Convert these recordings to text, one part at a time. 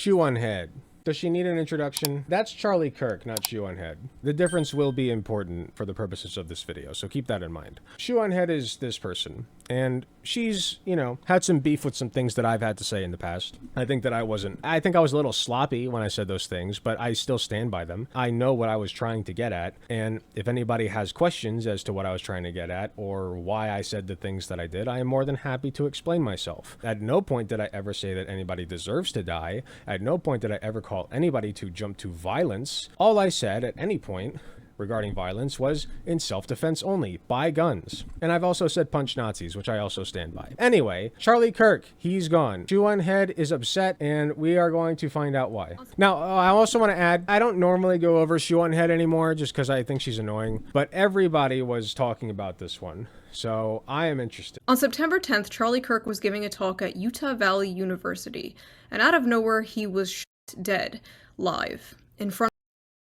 Shoe0nHead. Does she need an introduction? That's Charlie Kirk, not Shoe0nHead. The difference will be important for the purposes of this video, so keep that in mind. Shoe0nHead is this person, and she's, you know, had some beef with some things that I've had to say in the past. I think I was a little sloppy when I said those things, but I still stand by them. I know what I was trying to get at, and if anybody has questions as to what I was trying to get at, or why I said the things that I did, I am more than happy to explain myself. At no point did I ever say that anybody deserves to die. At no point did I ever call anybody to jump to violence. All I said at any point regarding violence was in self-defense only. Buy guns. And I've also said punch Nazis, which I also stand by. Anyway, Charlie Kirk, he's gone. Shoe0nHead is upset, and we are going to find out why. Now, I also want to add, I don't normally go over Shoe0nHead anymore just because I think she's annoying, but everybody was talking about this one. So I am interested. On September 10th, Charlie Kirk was giving a talk at Utah Valley University, and out of nowhere, he was shot dead, live, in front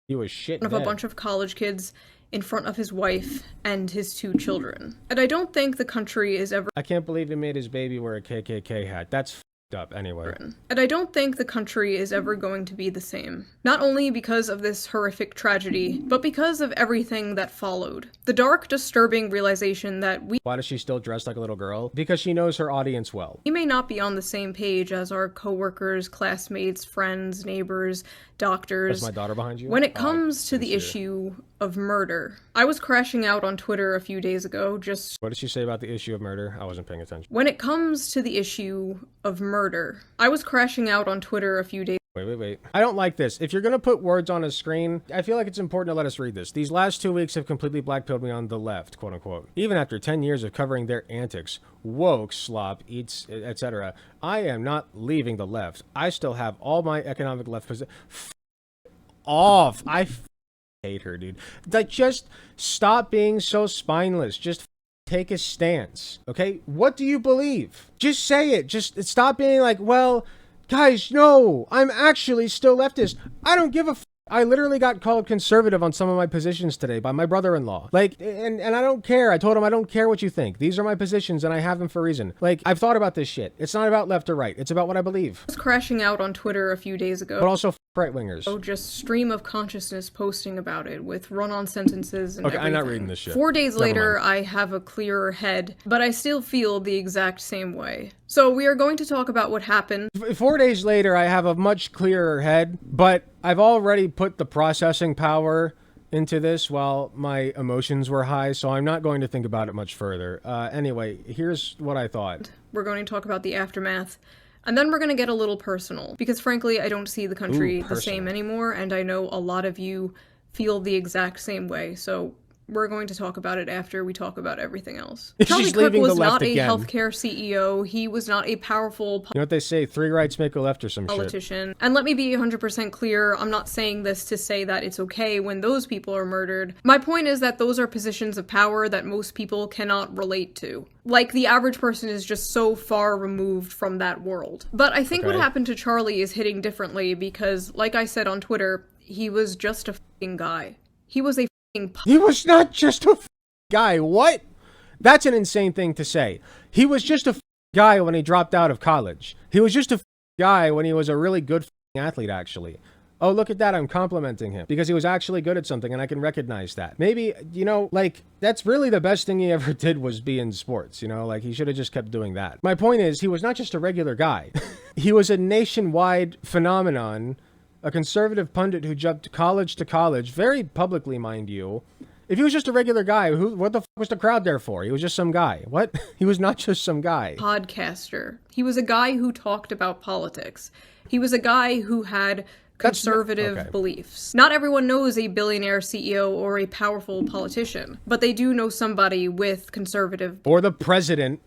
of a bunch of college kids, in front of his wife and his 2 children. And I don't think the country is ever— I can't believe he made his baby wear a KKK hat. That's up anyway. And I don't think the country is ever going to be the same. Not only because of this horrific tragedy, but because of everything that followed. The dark, disturbing realization that Why does she still dress like a little girl? Because she knows her audience well. We may not be on the same page as our coworkers, classmates, friends, neighbors, doctors. Is my daughter behind you? When it comes to the issue of murder. I was crashing out on Twitter a few days ago, just— What did she say about the issue of murder? I wasn't paying attention. When it comes to the issue of murder. I was crashing out on Twitter a few days— Wait. I don't like this. If you're gonna put words on a screen, I feel like it's important to let us read this. These last 2 weeks have completely blackpilled me on the left, quote unquote. Even after 10 years of covering their antics, woke, slop, eats, etc., I am not leaving the left. I still have all my economic left position. Off. I hate her, dude. Like, just stop being so spineless. Just take a stance, okay? What do you believe? Just say it. Just stop being like, well, guys, no, I'm actually still leftist. I don't give a I literally got called conservative on some of my positions today by my brother-in-law. Like, and I don't care. I told him I don't care what you think. These are my positions and I have them for a reason. Like, I've thought about this shit. It's not about left or right. It's about what I believe. I was crashing out on Twitter a few days ago. But also right-wingers. Oh, just stream of consciousness posting about it with run-on sentences and everything. I'm not reading this shit. 4 days later, I have a clearer head, but I still feel the exact same way. So we are going to talk about what happened. 4 days later, I have a much clearer head, but I've already put the processing power into this while my emotions were high, so I'm not going to think about it much further. Anyway, here's what I thought. We're going to talk about the aftermath. And then we're going to get a little personal, because frankly, I don't see the country the same anymore, and I know a lot of you feel the exact same way, so we're going to talk about it after we talk about everything else. Charlie Kirk was not a healthcare CEO, he was not a powerful You know what they say, 3 rights make a left or some politician. shit. And let me be 100% clear, I'm not saying this to say that it's okay when those people are murdered. My point is that those are positions of power that most people cannot relate to. Like, the average person is just so far removed from that world. But I think what happened to Charlie is hitting differently because, like I said on Twitter, he was just a f***ing guy. He was a He was not just a guy. What? That's an insane thing to say. He was just a guy when he dropped out of college. He was just a guy when he was a really good athlete, actually. Oh, look at that. I'm complimenting him because he was actually good at something and I can recognize that. Maybe, you know, like, that's really the best thing he ever did was be in sports, you know, like he should have just kept doing that. My point is, he was not just a regular guy. He was a nationwide phenomenon, a conservative pundit who jumped college to college, very publicly, mind you. If he was just a regular guy, what the f was the crowd there for? He was just some guy. What? He was not just some guy. Podcaster. He was a guy who talked about politics. He was a guy who had conservative beliefs. Not everyone knows a billionaire CEO or a powerful politician, but they do know somebody with conservative— Or the president,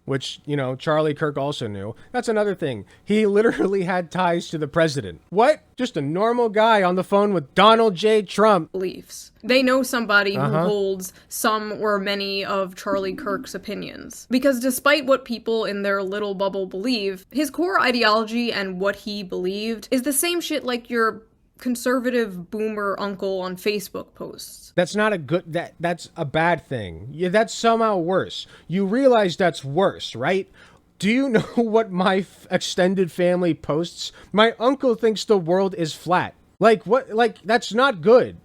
which, you know, Charlie Kirk also knew. That's another thing. He literally had ties to the president. What? Just a normal guy on the phone with Donald J. Trump. Beliefs. They know somebody who holds some or many of Charlie Kirk's opinions. Because despite what people in their little bubble believe, his core ideology and what he believed is the same shit like your conservative boomer uncle on Facebook posts. That's not a good— that's a bad thing. Yeah, that's somehow worse. You realize that's worse, right? Do you know what my extended family posts? My uncle thinks the world is flat. Like, what? Like, that's not good.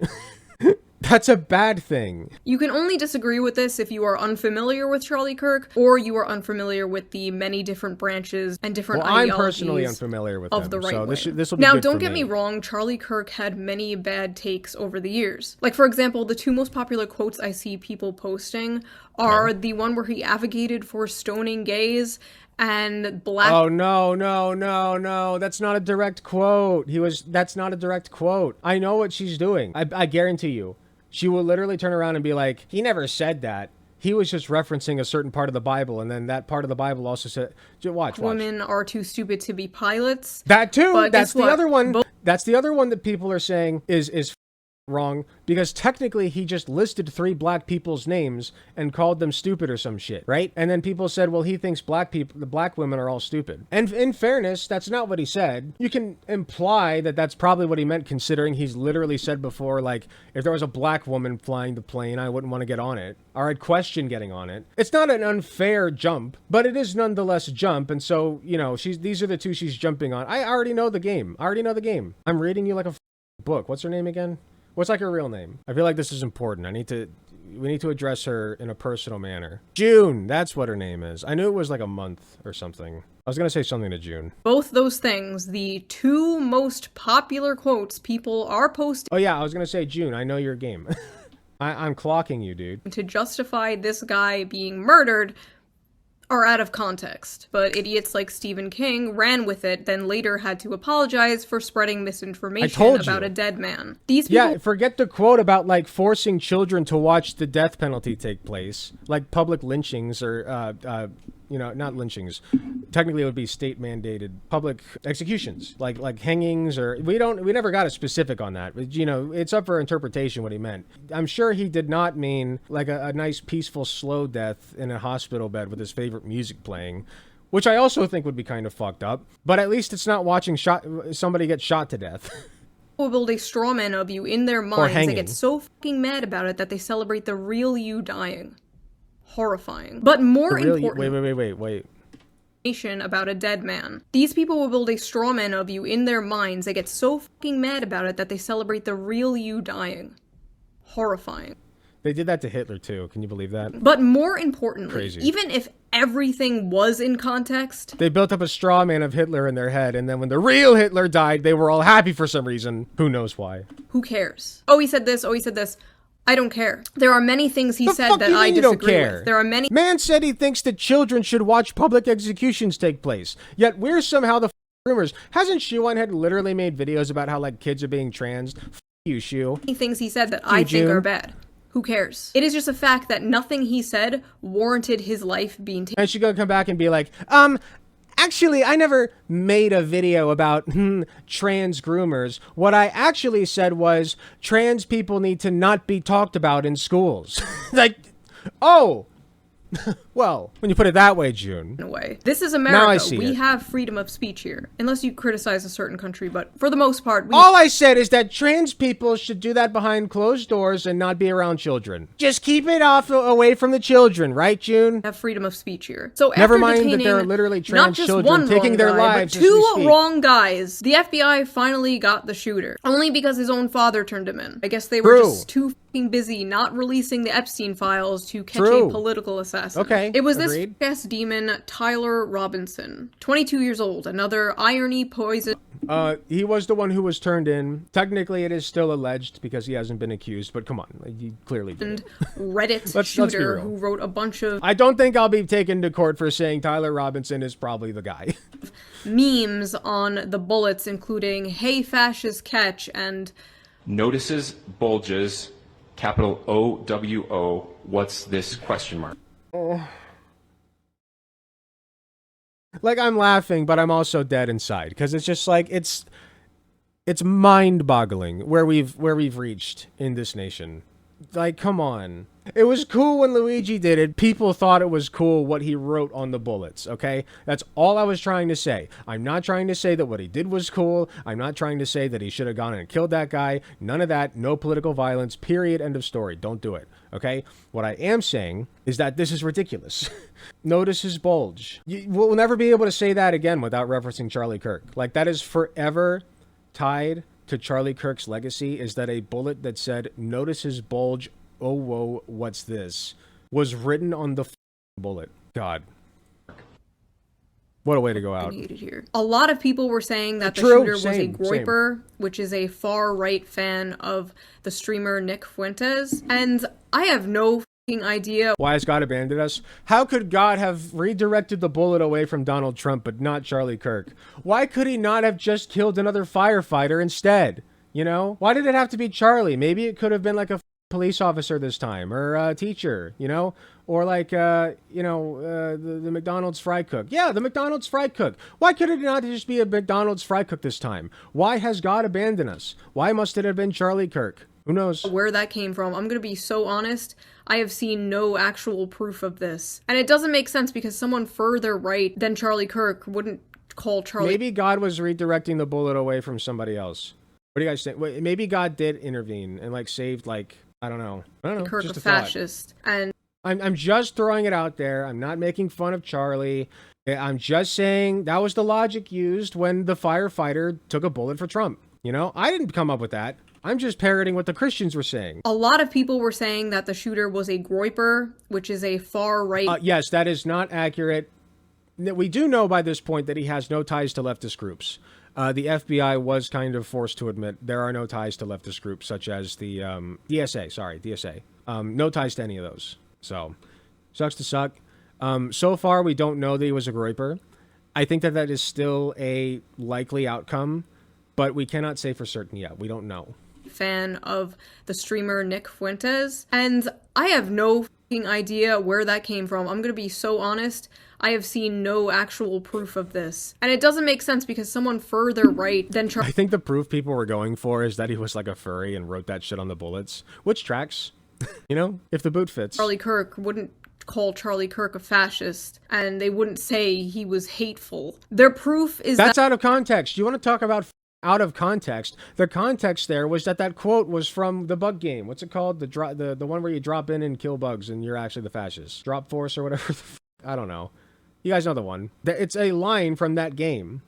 That's a bad thing. You can only disagree with this if you are unfamiliar with Charlie Kirk, or you are unfamiliar with the many different branches and different ideologies. I'm personally unfamiliar with of them, the right so wing. this will be now, good don't for get me wrong, Charlie Kirk had many bad takes over the years. Like, for example, the two most popular quotes I see people posting are the one where he advocated for stoning gays and black. Oh, no. That's not a direct quote. That's not a direct quote. I know what she's doing. I guarantee you. She will literally turn around and be like, he never said that. He was just referencing a certain part of the Bible, and then that part of the Bible also said, watch. Women are too stupid to be pilots. That too. But That's the other one. Both That's the other one that people are saying is wrong, because technically he just listed 3 black people's names and called them stupid or some shit, right? And then people said, well, he thinks the black women are all stupid. And in fairness, that's not what he said. You can imply that that's probably what he meant, considering he's literally said before, like, if there was a black woman flying the plane, I wouldn't want to get on it, or I'd question getting on it. It's not an unfair jump, but it is nonetheless a jump. And so, you know, these are the 2 she's jumping on. I already know the game. I'm reading you like a book. What's her name again? What's like her real name? I feel like this is important. We need to address her in a personal manner. June, that's what her name is. I knew it was like a month or something. I was gonna say something to June. Both those things, the 2 most popular quotes people are posting. Oh yeah, I was gonna say June. I know your game. I'm clocking you, dude. To justify this guy being murdered are out of context, but idiots like Stephen King ran with it, then later had to apologize for spreading misinformation about a dead man. These people— Yeah, forget the quote about, like, forcing children to watch the death penalty take place. Like public lynchings or, you know, not lynchings. Technically, it would be state-mandated public executions, like hangings, or we never got a specific on that. But, you know, it's up for interpretation what he meant. I'm sure he did not mean like a nice, peaceful, slow death in a hospital bed with his favorite music playing, which I also think would be kind of fucked up. But at least it's not watching somebody get shot to death. will build a straw man of you in their minds. They get so fucking mad about it that they celebrate the real you dying. Horrifying. But more important— Wait. About a dead man. These people will build a straw man of you in their minds. They get so fucking mad about it that they celebrate the real you dying. Horrifying. They did that to Hitler too. Can you believe that? But more importantly, Crazy. Even if everything was in context, they built up a straw man of Hitler in their head, and then when the real Hitler died, they were all happy for some reason. Who knows why? Who cares? Oh, he said this. Oh, he said this. I don't care. There are many things he said that I disagree with. There are many— Man said he thinks that children should watch public executions take place. Yet we're somehow the rumors. Hasn't Shoe0nHead literally made videos about how, like, kids are being trans? You, Shoe. Many things he said that I think are bad. Who cares? It is just a fact that nothing he said warranted his life being taken. And she's gonna come back and be like, actually, I never made a video about trans groomers. What I actually said was trans people need to not be talked about in schools. Like, oh, well, when you put it that way, June. In a way. This is America. Now I see we it. have freedom of speech here. Unless you criticize a certain country, but for the most part, all I said is that trans people should do that behind closed doors and not be around children. Just keep it away from the children, right, June? Have freedom of speech here. So never mind that there are literally trans children taking their lives. Two wrong guys. The FBI finally got the shooter. Only because his own father turned him in. I guess they were just too fucking busy not releasing the Epstein files to catch a political assassin. Okay. It was this gas demon, Tyler Robinson, 22 years old, another irony poison. He was the one who was turned in. Technically, it is still alleged because he hasn't been accused, but come on, he clearly did. Reddit shooter who wrote a bunch of— I don't think I'll be taken to court for saying Tyler Robinson is probably the guy. Memes on the bullets, including "Hey fascist catch" and "Notices bulges, capital OWO, what's this question mark?" Like, I'm laughing, but I'm also dead inside because it's just like it's mind-boggling where we've reached in this nation. Like, come on. It was cool when Luigi did it. People thought it was cool what he wrote on the bullets, okay? That's all I was trying to say. I'm not trying to say that what he did was cool. I'm not trying to say that he should have gone and killed that guy. None of that. No political violence. Period. End of story. Don't do it, okay? What I am saying is that this is ridiculous. Notice his bulge. We'll never be able to say that again without referencing Charlie Kirk. Like, that is forever tied to Charlie Kirk's legacy, is that a bullet that said, "Notice his bulge, oh whoa, what's this?" was written on the bullet. God. What a way to go out. Here. A lot of people were saying that the True, shooter was a same. groiper, which is a far-right fan of the streamer Nick Fuentes, and I have no idea why has God abandoned us? How could God have redirected the bullet away from Donald Trump but not Charlie Kirk? Why could he not have just killed another firefighter instead? You know? Why did it have to be Charlie? Maybe it could have been like a police officer this time, or a teacher, you know? Or like, the McDonald's fry cook. Yeah, the McDonald's fry cook. Why could it not just be a McDonald's fry cook this time? Why has God abandoned us? Why must it have been Charlie Kirk? Who knows? Where that came from. I'm gonna be so honest. I have seen no actual proof of this. And it doesn't make sense because someone further right than Charlie Kirk wouldn't call Charlie. Maybe God was redirecting the bullet away from somebody else. What do you guys think? Maybe God did intervene and like saved like, I don't know. Kirk just a a thought. fascist. And I'm just throwing it out there. I'm not making fun of Charlie. I'm just saying that was the logic used when the firefighter took a bullet for Trump. You know, I didn't come up with that. I'm just parroting what the Christians were saying. A lot of people were saying that the shooter was a groiper, which is a far-right... yes, that is not accurate. We do know by this point that he has no ties to leftist groups. The FBI was kind of forced to admit there are no ties to leftist groups, such as the DSA. No ties to any of those. So, sucks to suck. So far, we don't know that he was a groiper. I think that that is still a likely outcome, but we cannot say for certain yet. We don't know. Fan of the streamer Nick Fuentes, and I have no idea where that came from. I'm gonna be so honest. I have seen no actual proof of this. And it doesn't make sense because someone further right than I think the proof people were going for is that he was like a furry and wrote that shit on the bullets, which tracks. You know, if the boot fits. Charlie Kirk wouldn't call Charlie Kirk a fascist, and they wouldn't say he was hateful. Their proof is that's out of context. You want to talk about out of context? The context there was that quote was from the bug game. What's it called? The one where you drop in and kill bugs and you're actually the fascist. Drop Force or whatever. I don't know. You guys know the one. It's a line from that game.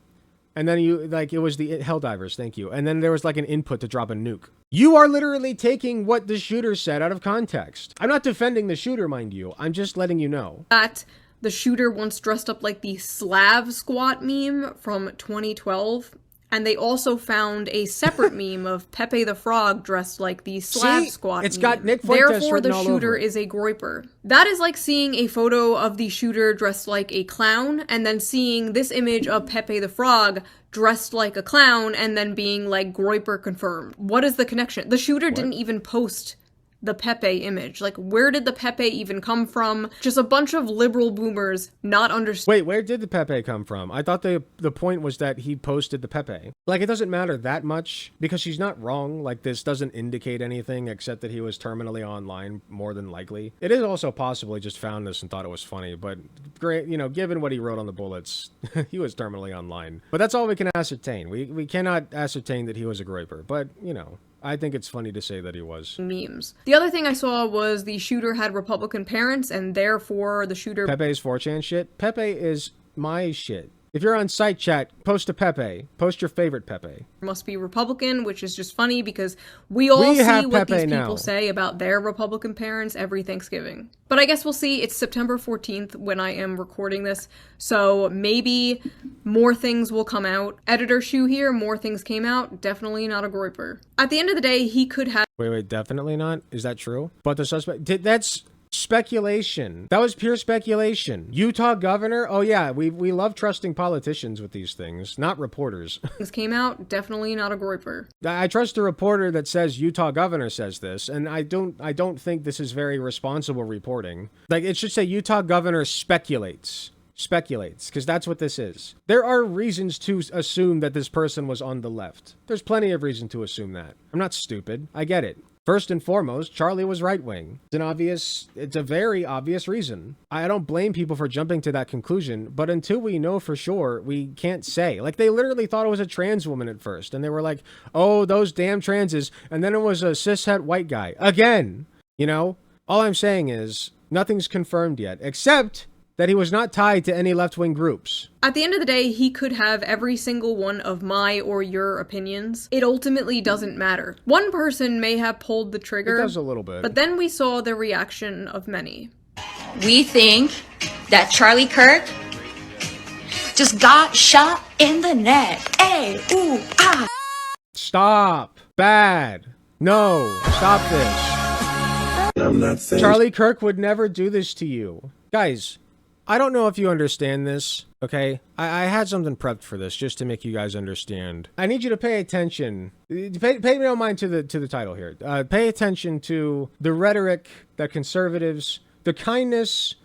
And then it was the Helldivers, thank you. And then there was like an input to drop a nuke. You are literally taking what the shooter said out of context. I'm not defending the shooter, mind you. I'm just letting you know. That the shooter once dressed up like the Slav squat meme from 2012. And they also found a separate meme of Pepe the Frog dressed like the Slav squat it's meme. Got Nick Fuentes Therefore, the all shooter over. is a groiper. That is like seeing a photo of the shooter dressed like a clown, and then seeing this image of Pepe the Frog dressed like a clown, and then being like groiper confirmed. What is the connection? The shooter didn't even post the Pepe image. Like, where did the Pepe even come from? Just a bunch of liberal boomers not understanding. Wait, where did the Pepe come from? I thought the point was that he posted the Pepe. Like, it doesn't matter that much because she's not wrong. Like, this doesn't indicate anything except that he was terminally online, more than likely. It is also possible he just found this and thought it was funny, but great, you know, given what he wrote on the bullets, he was terminally online. But that's all we can ascertain. We cannot ascertain that he was a groiper, but, you know, I think it's funny to say that he was. Memes. The other thing I saw was the shooter had Republican parents, and therefore the shooter... Pepe's 4chan shit? Pepe is my shit. If you're on site chat, post a Pepe. Post your favorite Pepe. Must be Republican, which is just funny because we all see what these people say about their Republican parents every Thanksgiving. But I guess we'll see. It's September 14th when I am recording this, so maybe more things will come out. Editor Shoe here, more things came out. Definitely not a groiper. At the end of the day, he could have... Wait, definitely not? Is that true? But the suspect... That's... speculation. That was pure speculation. Utah governor? Oh yeah, we love trusting politicians with these things, not reporters. Things came out, definitely not a groiper. I trust a reporter that says Utah governor says this, and I don't think this is very responsible reporting. Like, it should say Utah governor speculates, because that's what this is. There are reasons to assume that this person was on the left. There's plenty of reason to assume that. I'm not stupid. I get it. First and foremost, Charlie was right-wing. It's a very obvious reason. I don't blame people for jumping to that conclusion, but until we know for sure, we can't say. Like, they literally thought it was a trans woman at first, and they were like, oh, those damn transes, and then it was a cishet white guy. Again, you know? All I'm saying is, nothing's confirmed yet, except that he was not tied to any left-wing groups. At the end of the day, he could have every single one of my or your opinions. It ultimately doesn't matter. One person may have pulled the trigger. It does a little bit. But then we saw the reaction of many. We think that Charlie Kirk just got shot in the neck. Hey, ooh, ah. Stop. Bad. No. Stop this. I'm not saying Charlie Kirk would never do this to you. Guys, I don't know if you understand this, okay? I had something prepped for this just to make you guys understand. I need you to pay attention. Pay no mind to the title here. Pay attention to the rhetoric that conservatives, the kindness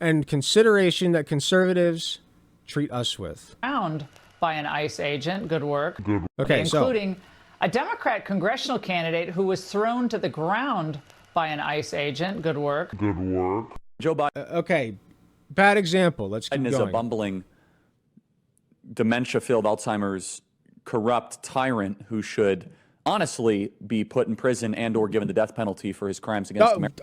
and consideration that conservatives treat us with. Found by an ICE agent. Good work. Okay, including a Democrat congressional candidate who was thrown to the ground by an ICE agent. Good work. Joe Biden Okay. Bad example. Let's keep is a going. bumbling, dementia-filled Alzheimer's corrupt tyrant who should honestly be put in prison and or given the death penalty for his crimes against America.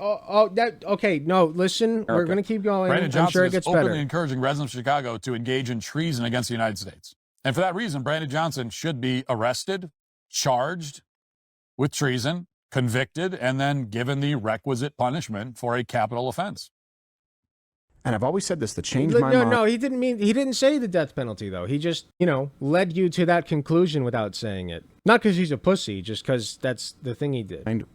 Okay, no, listen, we're going to keep going. Brandon I'm Johnson sure it is gets openly better. encouraging residents of Chicago to engage in treason against the United States. And for that reason, Brandon Johnson should be arrested, charged with treason, convicted, and then given the requisite punishment for a capital offense. And I've always said this, the change my mind. No, he didn't say the death penalty, though. He just, led you to that conclusion without saying it. Not because he's a pussy, just because that's the thing he did. And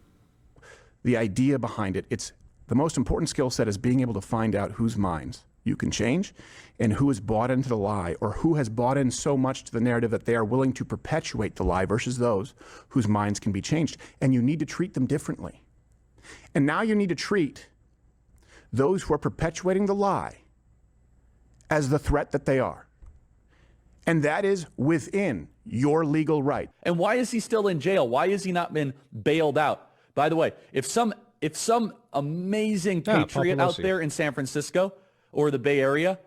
the idea behind it, it's the most important skill set is being able to find out whose minds you can change and who has bought into the lie or who has bought in so much to the narrative that they are willing to perpetuate the lie versus those whose minds can be changed. And you need to treat them differently. And now you need to treat those who are perpetuating the lie as the threat that they are. And that is within your legal right. And why is he still in jail? Why has he not been bailed out? By the way, if some amazing patriot out there in San Francisco or the Bay Area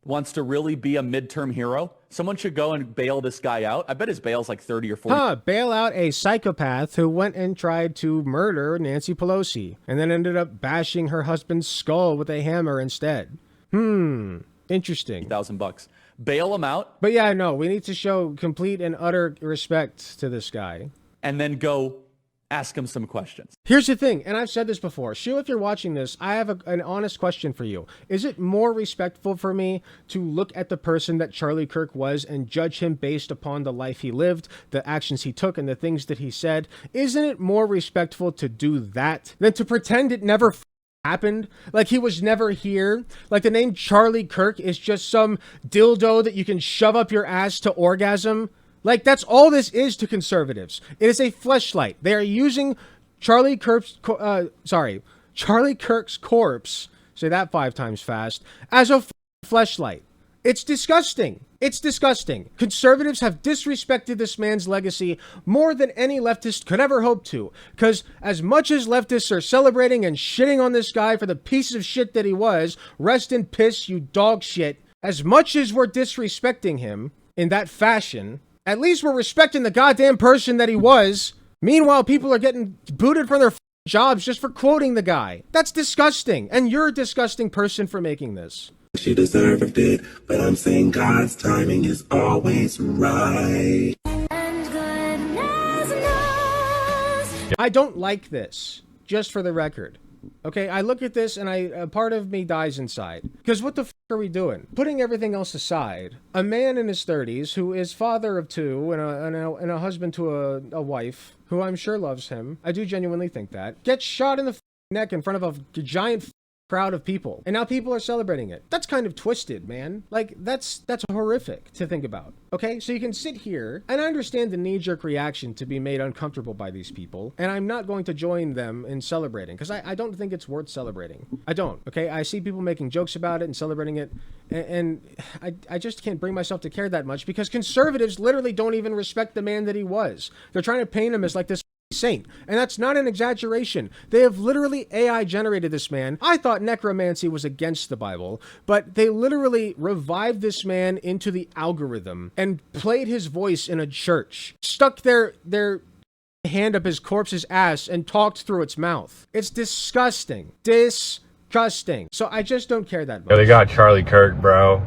wants to really be a midterm hero, someone should go and bail this guy out. I bet his bail's like 30 or 40. Bail out a psychopath who went and tried to murder Nancy Pelosi and then ended up bashing her husband's skull with a hammer instead. Interesting. $1,000. Bail him out. But yeah, no, we need to show complete and utter respect to this guy. And then go ask him some questions. Here's the thing, and I've said this before. Shu, if you're watching this, I have an honest question for you. Is it more respectful for me to look at the person that Charlie Kirk was and judge him based upon the life he lived, the actions he took, and the things that he said? Isn't it more respectful to do that than to pretend it never happened? Like he was never here? Like the name Charlie Kirk is just some dildo that you can shove up your ass to orgasm? Like, that's all this is to conservatives. It is a fleshlight. They are using Charlie Kirk's corpse, say that 5 times fast, as a fleshlight. It's disgusting. It's disgusting. Conservatives have disrespected this man's legacy more than any leftist could ever hope to. Because as much as leftists are celebrating and shitting on this guy for the piece of shit that he was, rest in piss, you dog shit, as much as we're disrespecting him in that fashion, at least we're respecting the goddamn person that he was. Meanwhile, people are getting booted from their jobs just for quoting the guy. That's disgusting. And you're a disgusting person for making this. she deserved it, but I'm saying God's timing is always right. I don't like this, just for the record. Okay, I look at this and a part of me dies inside. Because what the f*** are we doing? Putting everything else aside, a man in his 30s who is father of 2 and a husband to a wife who I'm sure loves him, I do genuinely think that, gets shot in the neck in front of a giant crowd of people. And now people are celebrating it. That's kind of twisted, man. Like, that's horrific to think about. Okay, so you can sit here, and I understand the knee-jerk reaction to be made uncomfortable by these people, and I'm not going to join them in celebrating, because I don't think it's worth celebrating. I don't, okay? I see people making jokes about it and celebrating it, and I just can't bring myself to care that much, because conservatives literally don't even respect the man that he was. They're trying to paint him as like this saint. And that's not an exaggeration. They have literally AI generated this man. I thought necromancy was against the Bible, but they literally revived this man into the algorithm and played his voice in a church, stuck their hand up his corpse's ass and talked through its mouth. It's disgusting. Disgusting. So I just don't care that much. Yeah, they got Charlie Kirk, bro.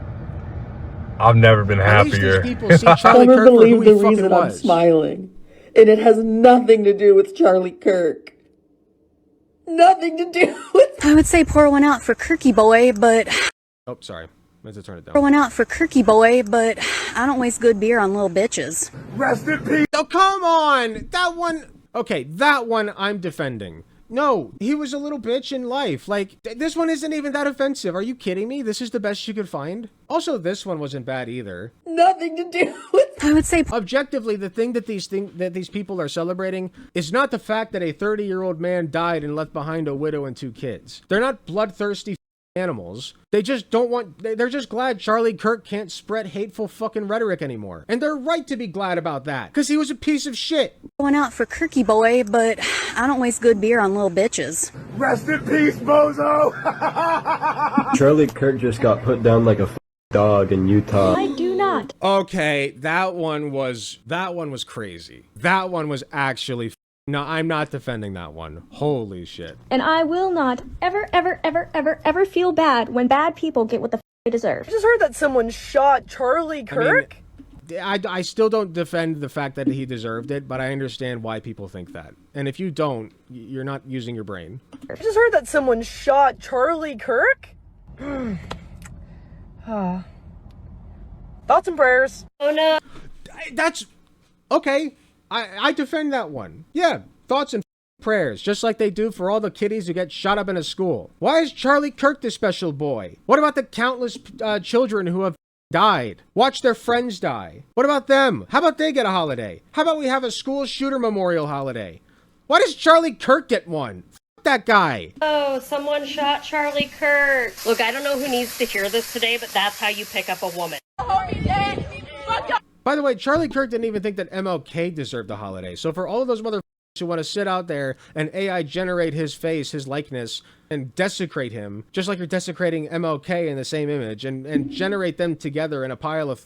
I've never been happier. At least these people see Charlie Kirk for who he fucking was. I'm smiling. And it has nothing to do with Charlie Kirk. Nothing to do with... I would say pour one out for Kirky boy, but... Oh, sorry. I meant to turn it down. Pour one out for Kirky boy, but I don't waste good beer on little bitches. Rest in peace. Oh, come on. That one... Okay, that one I'm defending. No, he was a little bitch in life. Like, this one isn't even that offensive. Are you kidding me? This is the best you could find? Also, this one wasn't bad either. Nothing to do with... I would say... Objectively, the thing that these people are celebrating is not the fact that a 30-year-old man died and left behind a widow and 2 kids. They're not bloodthirsty animals. They just don't want... They're just glad Charlie Kirk can't spread hateful fucking rhetoric anymore. And they're right to be glad about that, because he was a piece of shit. One out for Kirky boy, but I don't waste good beer on little bitches. Rest in peace, bozo! Charlie Kirk just got put down like a dog in Utah. I do not. Okay, that one was crazy. That one was actually... No, I'm not defending that one. Holy shit. And I will not ever feel bad when bad people get what the they deserve. I just heard that someone shot Charlie Kirk. I mean, I still don't defend the fact that he deserved it, but I understand why people think that. And if you don't, you're not using your brain. I just heard that someone shot Charlie Kirk. Thoughts and prayers. Oh no. That's... Okay. I defend that one. Yeah, thoughts and prayers, just like they do for all the kiddies who get shot up in a school. Why is Charlie Kirk the special boy? What about the countless children who have died? Watch their friends die. What about them? How about they get a holiday? How about we have a school shooter memorial holiday? Why does Charlie Kirk get one? F that guy. Oh, someone shot Charlie Kirk. Look, I don't know who needs to hear this today, but that's how you pick up a woman. By the way, Charlie Kirk didn't even think that MLK deserved a holiday. So for all of those motherfuckers who want to sit out there and AI generate his face, his likeness, and desecrate him, just like you're desecrating MLK in the same image, and generate them together in a pile of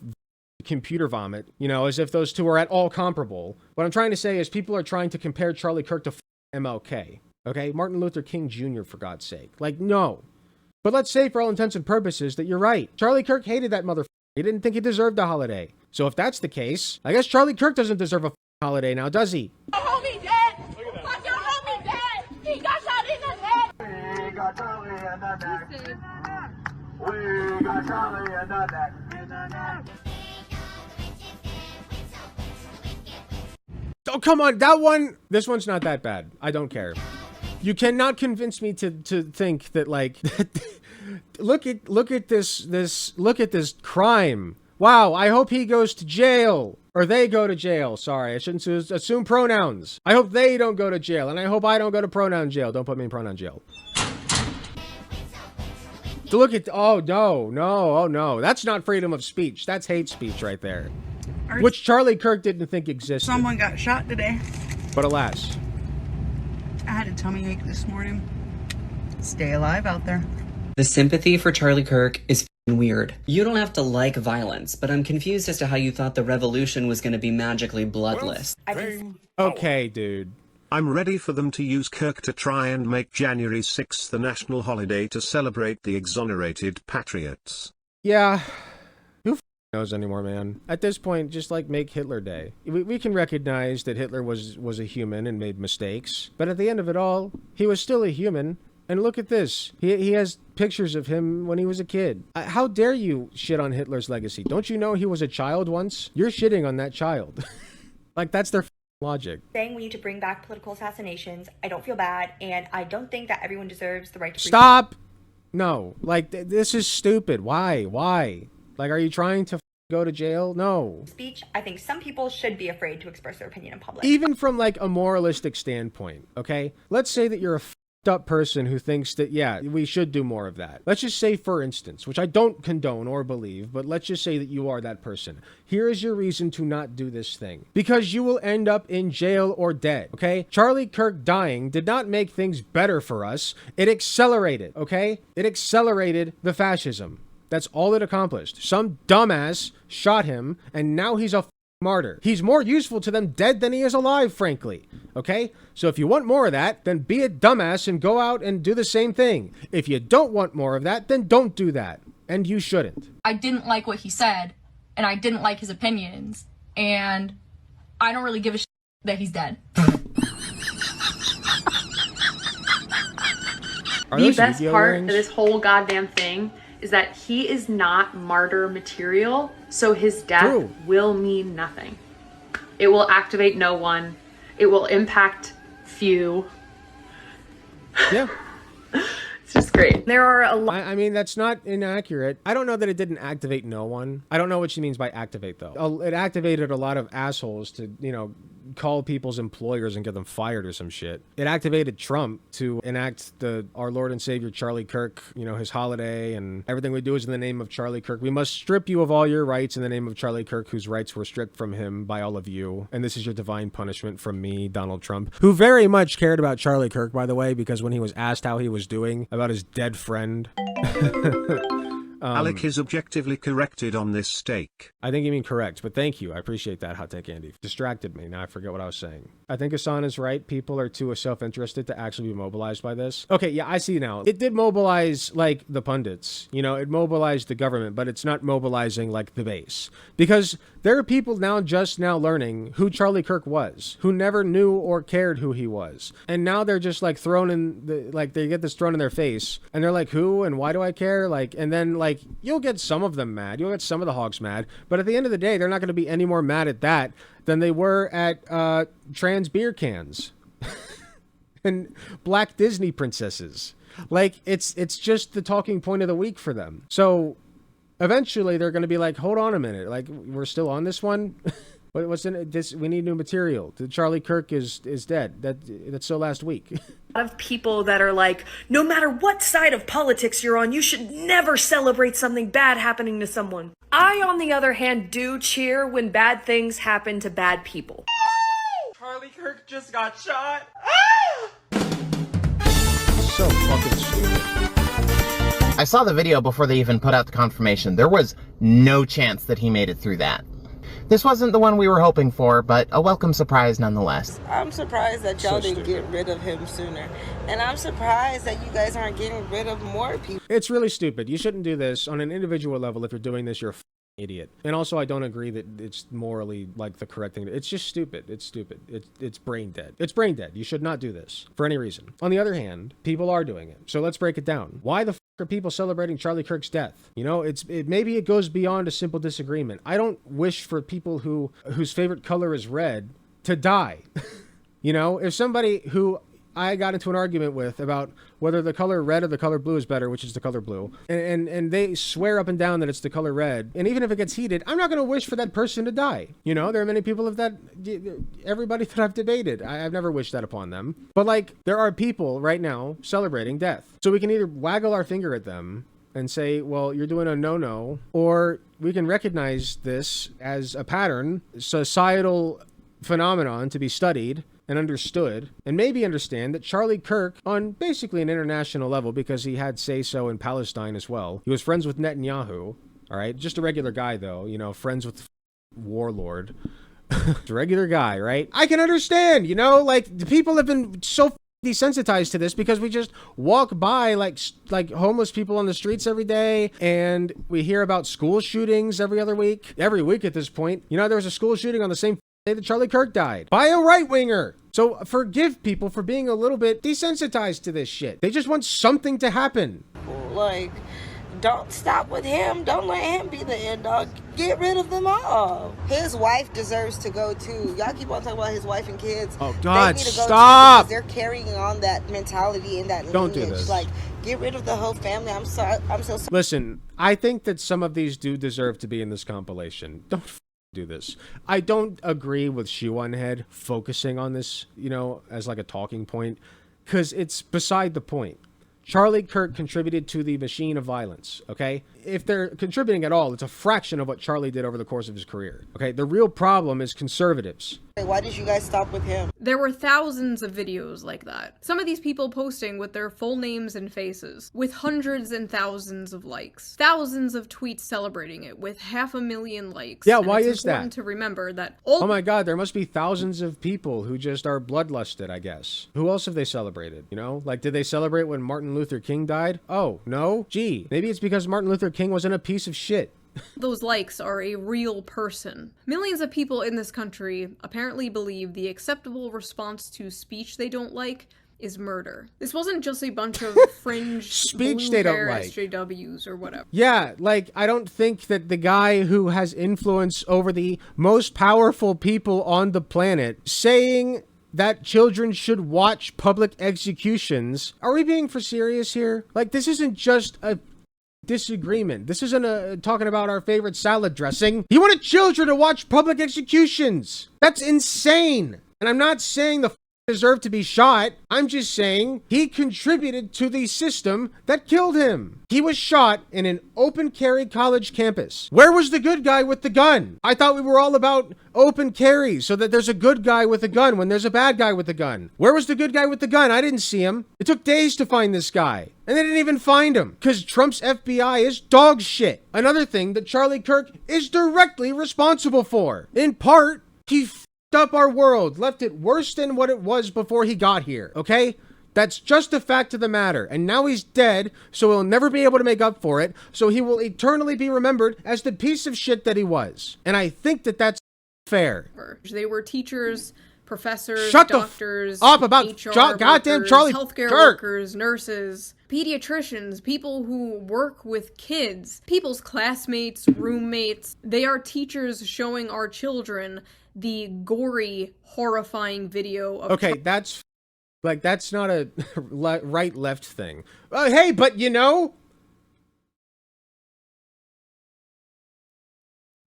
computer vomit, you know, as if those two are at all comparable. What I'm trying to say is people are trying to compare Charlie Kirk to MLK. Okay? Martin Luther King Jr., for God's sake. Like, no. But let's say, for all intents and purposes, that you're right. Charlie Kirk hated that motherfucker. He didn't think he deserved a holiday. So if that's the case, I guess Charlie Kirk doesn't deserve a holiday now, does he? Homie dead! Fuck your homie dead! He got shot in the neck! We got Charlie in the neck! We got Charlie in the neck! Oh, come on, that one... This one's not that bad. I don't care. You cannot convince me to think that, like... look at this crime. Wow, I hope he goes to jail. Or they go to jail. Sorry, I shouldn't assume pronouns. I hope they don't go to jail. And I hope I don't go to pronoun jail. Don't put me in pronoun jail. To look at... Oh, no. That's not freedom of speech. That's hate speech right there. Which Charlie Kirk didn't think existed. Someone got shot today. But alas. I had a tummy ache this morning. Stay alive out there. The sympathy for Charlie Kirk is weird. You don't have to like violence, but I'm confused as to how you thought the revolution was going to be magically bloodless. Okay, dude. I'm ready for them to use Kirk to try and make January 6th the national holiday to celebrate the exonerated patriots. Yeah. Who knows anymore, man? At this point, just like make Hitler Day. We can recognize that Hitler was a human and made mistakes, but at the end of it all, he was still a human. And look at this. He has pictures of him when he was a kid. How dare you shit on Hitler's legacy? Don't you know he was a child once? You're shitting on that child. Like, that's their logic. Saying we need to bring back political assassinations, I don't feel bad, and I don't think that everyone deserves the right to... Stop! No. Like, this is stupid. Why? Like, are you trying to go to jail? No. Speech, I think some people should be afraid to express their opinion in public. Even from, like, a moralistic standpoint, okay? Let's say that you're a up person who thinks that, yeah, we should do more of that. Let's just say, for instance, which I don't condone or believe, but let's just say that you are that person. Here is your reason to not do this thing. Because you will end up in jail or dead, okay? Charlie Kirk dying did not make things better for us. It accelerated, okay? It accelerated the fascism. That's all it accomplished. Some dumbass shot him, and now he's a martyr. He's more useful to them dead than he is alive, frankly. Okay? So if you want more of that, then be a dumbass and go out and do the same thing. If you don't want more of that, then don't do that. And you shouldn't. I didn't like what he said, and I didn't like his opinions, and I don't really give a shit that he's dead. The best part of this whole goddamn thing is that he is not martyr material, so his death will mean nothing. It will activate no one. It will impact few. Yeah. It's just great. There are a lot. I mean, that's not inaccurate. I don't know that it didn't activate no one. I don't know what she means by activate, though. It activated a lot of assholes to, you know, call people's employers and get them fired or some shit. It activated Trump to enact our Lord and Savior Charlie Kirk, you know, his holiday, and everything we do is in the name of Charlie Kirk. We must strip you of all your rights in the name of Charlie Kirk, whose rights were stripped from him by all of you. And this is your divine punishment from me, Donald Trump, who very much cared about Charlie Kirk, by the way, because when he was asked how he was doing about his dead friend, Alec is objectively corrected on this stake. I think you mean correct, but thank you. I appreciate that, Hot Take Andy. Distracted me. Now I forget what I was saying. I think Hassan is right. People are too self-interested to actually be mobilized by this. Okay, yeah, I see now. It did mobilize, like, the pundits. You know, it mobilized the government, but it's not mobilizing, like, the base. Because there are people just now learning who Charlie Kirk was, who never knew or cared who he was. And now they're just, like, they get this thrown in their face, and they're like, who and why do I care? Like, and then, like, you'll get some of them mad. You'll get some of the hogs mad. But at the end of the day, they're not going to be any more mad at that than they were at trans beer cans and black Disney princesses. Like, it's just the talking point of the week for them. So eventually they're going to be like, hold on a minute. Like, we're still on this one? What's in this? We need new material. Charlie Kirk is dead. That's so last week. A lot of people that are like, no matter what side of politics you're on, you should never celebrate something bad happening to someone. I, on the other hand, do cheer when bad things happen to bad people. Charlie Kirk just got shot. So fucking stupid. I saw the video before they even put out the confirmation. There was no chance that he made it through that. This wasn't the one we were hoping for, but a welcome surprise nonetheless. I'm surprised that y'all didn't get rid of him sooner. And I'm surprised that you guys aren't getting rid of more people. It's really stupid. You shouldn't do this on an individual level. If you're doing this, you're a idiot. And also, I don't agree that it's morally, like, the correct thing. It's just stupid. It's stupid. It's brain dead. It's brain dead. You should not do this for any reason. On the other hand, people are doing it. So let's break it down. Why the are people celebrating Charlie Kirk's death? You know, maybe it goes beyond a simple disagreement. I don't wish for people whose favorite color is red to die. You know, if somebody who I got into an argument with about whether the color red or the color blue is better, which is the color blue, and they swear up and down that it's the color red, and even if it gets heated, I'm not going to wish for that person to die. You know, there are many people everybody that I've debated, I've never wished that upon them. But, like, there are people right now celebrating death. So we can either waggle our finger at them and say, well, you're doing a no-no, or we can recognize this as a pattern, societal phenomenon to be studied and understood, and maybe understand that Charlie Kirk, on basically an international level, because he had say-so in Palestine as well, he was friends with Netanyahu, all right? Just a regular guy, though, you know, friends with warlord. Just a regular guy, right? I can understand, you know, like, the people have been so desensitized to this because we just walk by like homeless people on the streets every day, and we hear about school shootings every week at this point. You know, there was a school shooting on the same day that Charlie Kirk died by a right-winger. So forgive people for being a little bit desensitized to this shit. They just want something to happen. Like, don't stop with him. Don't let him be the end dog. Get rid of them all. His wife deserves to go too. Y'all keep on talking about his wife and kids. Oh God, they need to go stop! Too, they're carrying on that mentality and that Don't lineage. do this. Like, get rid of the whole family. I'm sorry. I'm so sorry. Listen, I think that some of these do deserve to be in this compilation. Don't do this. I don't agree with Shoe0nHead focusing on this, you know, as like a talking point. because it's beside the point. Charlie Kirk contributed to the machine of violence, okay? If they're contributing at all, it's a fraction of what Charlie did over the course of his career, okay? The real problem is conservatives. Why did you guys stop with him? There were thousands of videos like that. Some of these people posting with their full names and faces, with hundreds and thousands of likes. Thousands of tweets celebrating it, with 500,000 likes. Yeah, and why it's is that? important to remember that all— Oh my god, there must be thousands of people who just are bloodlusted, I guess. Who else have they celebrated, you know? Like, did they celebrate when Martin Luther King died? Oh, no? Gee, maybe it's because Martin Luther King wasn't a piece of shit. those likes are a real person. Millions of people in this country apparently believe the acceptable response to speech they don't like is murder. This wasn't just a bunch of fringe speech blue they don't hair like. SJWs or whatever. Yeah, like, I don't think that the guy who has influence over the most powerful people on the planet saying that children should watch public executions. Are we being for serious here? Like, this isn't just a disagreement. This isn't talking about our favorite salad dressing. He wanted children to watch public executions. That's insane. And I'm not saying the deserve to be shot. I'm just saying he contributed to the system that killed him. He was shot in an open carry college campus. Where was the good guy with the gun? I thought we were all about open carry so that there's a good guy with a gun when there's a bad guy with a gun. Where was the good guy with the gun? I didn't see him. It took days to find this guy. And they didn't even find him because Trump's FBI is dog shit. Another thing that Charlie Kirk is directly responsible for. In part, he up our world, left it worse than what it was before he got here, okay? That's just a fact of the matter. And now he's dead, so he'll never be able to make up for it, so he will eternally be remembered as the piece of shit that he was. And I think that that's fair. They were teachers, professors, Shut doctors, the f up about HR goddamn workers, Charlie healthcare Kirk. workers, nurses, pediatricians, people who work with kids, people's classmates, roommates. They are teachers showing our children the gory, horrifying video of— Okay, that's not a right-left thing. Hey, but you know,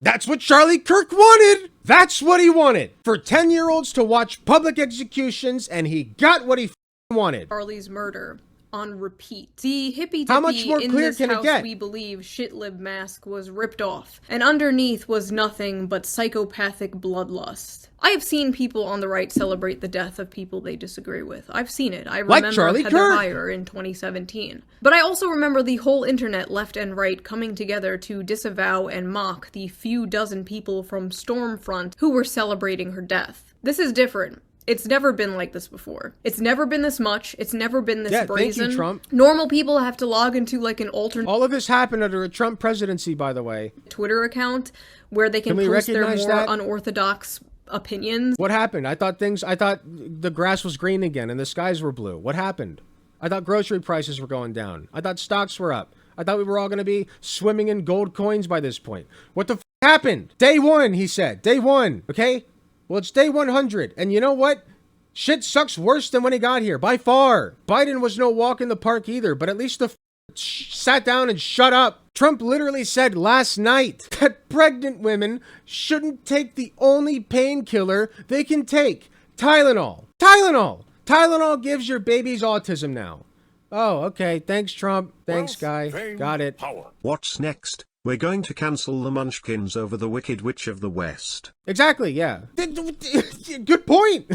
that's what Charlie Kirk wanted. That's what he wanted. For 10-year-olds to watch public executions, and he got what he wanted. Charlie's murder on repeat. The hippy How much dippy more in clear this can it house get? we believe shitlib mask was ripped off, and underneath was nothing but psychopathic bloodlust. I have seen people on the right celebrate the death of people they disagree with. I've seen it. I remember Charlie Heather Kirk. Heyer in 2017. But I also remember the whole internet, left and right, coming together to disavow and mock the few dozen people from Stormfront who were celebrating her death. This is different. It's never been like this before. It's never been this much. It's never been this brazen. Thank you, Trump. Normal people have to log into like an alternate— All of this happened under a Trump presidency, by the way. Twitter account where they can we post their recognize more that? unorthodox opinions. What happened? I thought the grass was green again and the skies were blue. What happened? I thought grocery prices were going down. I thought stocks were up. I thought we were all going to be swimming in gold coins by this point. What the f happened? Day one, he said. Day one, okay? Well, it's day 100. And you know what? Shit sucks worse than when he got here, by far. Biden was no walk in the park either, but at least the sat down and shut up. Trump literally said last night that pregnant women shouldn't take the only painkiller they can take, Tylenol. Tylenol! Tylenol gives your babies autism now. Oh, okay. Thanks, Trump. Thanks, guy. Got it. What's next? We're going to cancel the Munchkins over the Wicked Witch of the West. Exactly, yeah. Good point.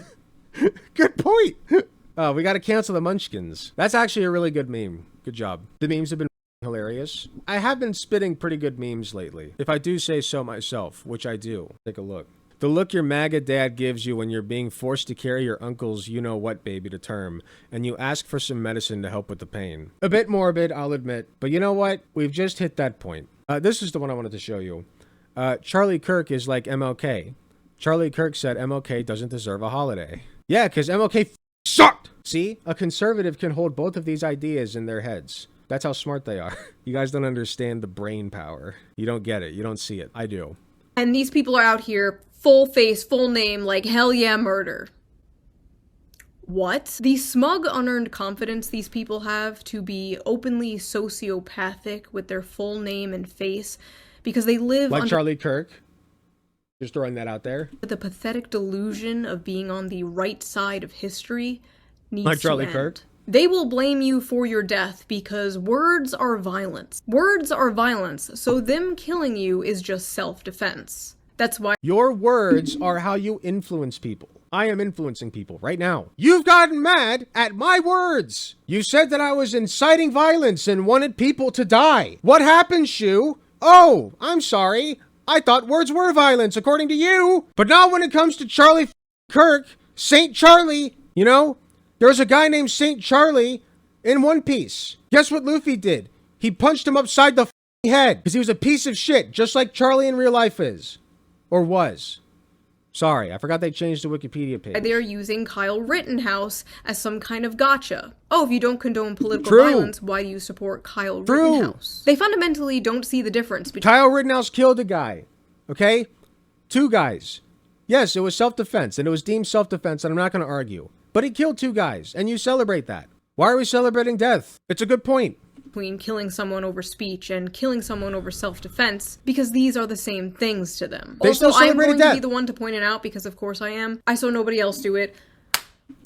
Good point. We got to cancel the Munchkins. That's actually a really good meme. Good job. The memes have been hilarious. I have been spitting pretty good memes lately, if I do say so myself, which I do. Take a look. The look your MAGA dad gives you when you're being forced to carry your uncle's you-know-what baby to term, and you ask for some medicine to help with the pain. A bit morbid, I'll admit, but you know what? We've just hit that point. This is the one I wanted to show you. Charlie Kirk is like MLK. Charlie Kirk said MLK doesn't deserve a holiday. Yeah, because MLK sucked! See? A conservative can hold both of these ideas in their heads. That's how smart they are. You guys don't understand the brain power. You don't get it. You don't see it. I do. And these people are out here, full face, full name, like hell yeah, murder. What? The smug, unearned confidence these people have to be openly sociopathic with their full name and face because they live like under Charlie Kirk. Just throwing that out there. the pathetic delusion of being on the right side of history needs like Charlie to end. Kirk. They will blame you for your death because words are violence. Words are violence, so them killing you is just self-defense. That's why your words are how you influence people. I am influencing people right now. You've gotten mad at my words. You said that I was inciting violence and wanted people to die. What happened, Shoe? Oh, I'm sorry. I thought words were violence, according to you. But not when it comes to Charlie Kirk, Saint Charlie. You know, there's a guy named Saint Charlie in One Piece. Guess what Luffy did? He punched him upside the head because he was a piece of shit, just like Charlie in real life is. Or was. Sorry, I forgot they changed the Wikipedia page. they're using Kyle Rittenhouse as some kind of gotcha. Oh, if you don't condone political True. violence, why do you support Kyle True. Rittenhouse? They fundamentally don't see the difference between Kyle Rittenhouse killed a guy. Okay? 2 guys. Yes, it was self-defense, and it was deemed self-defense, and I'm not going to argue. But he killed 2 guys, and you celebrate that. Why are we celebrating death? It's a good point. between killing someone over speech and killing someone over self-defense, because these are the same things to them. They also, still I'm going death. to be the one to point it out, because of course I am. I saw nobody else do it.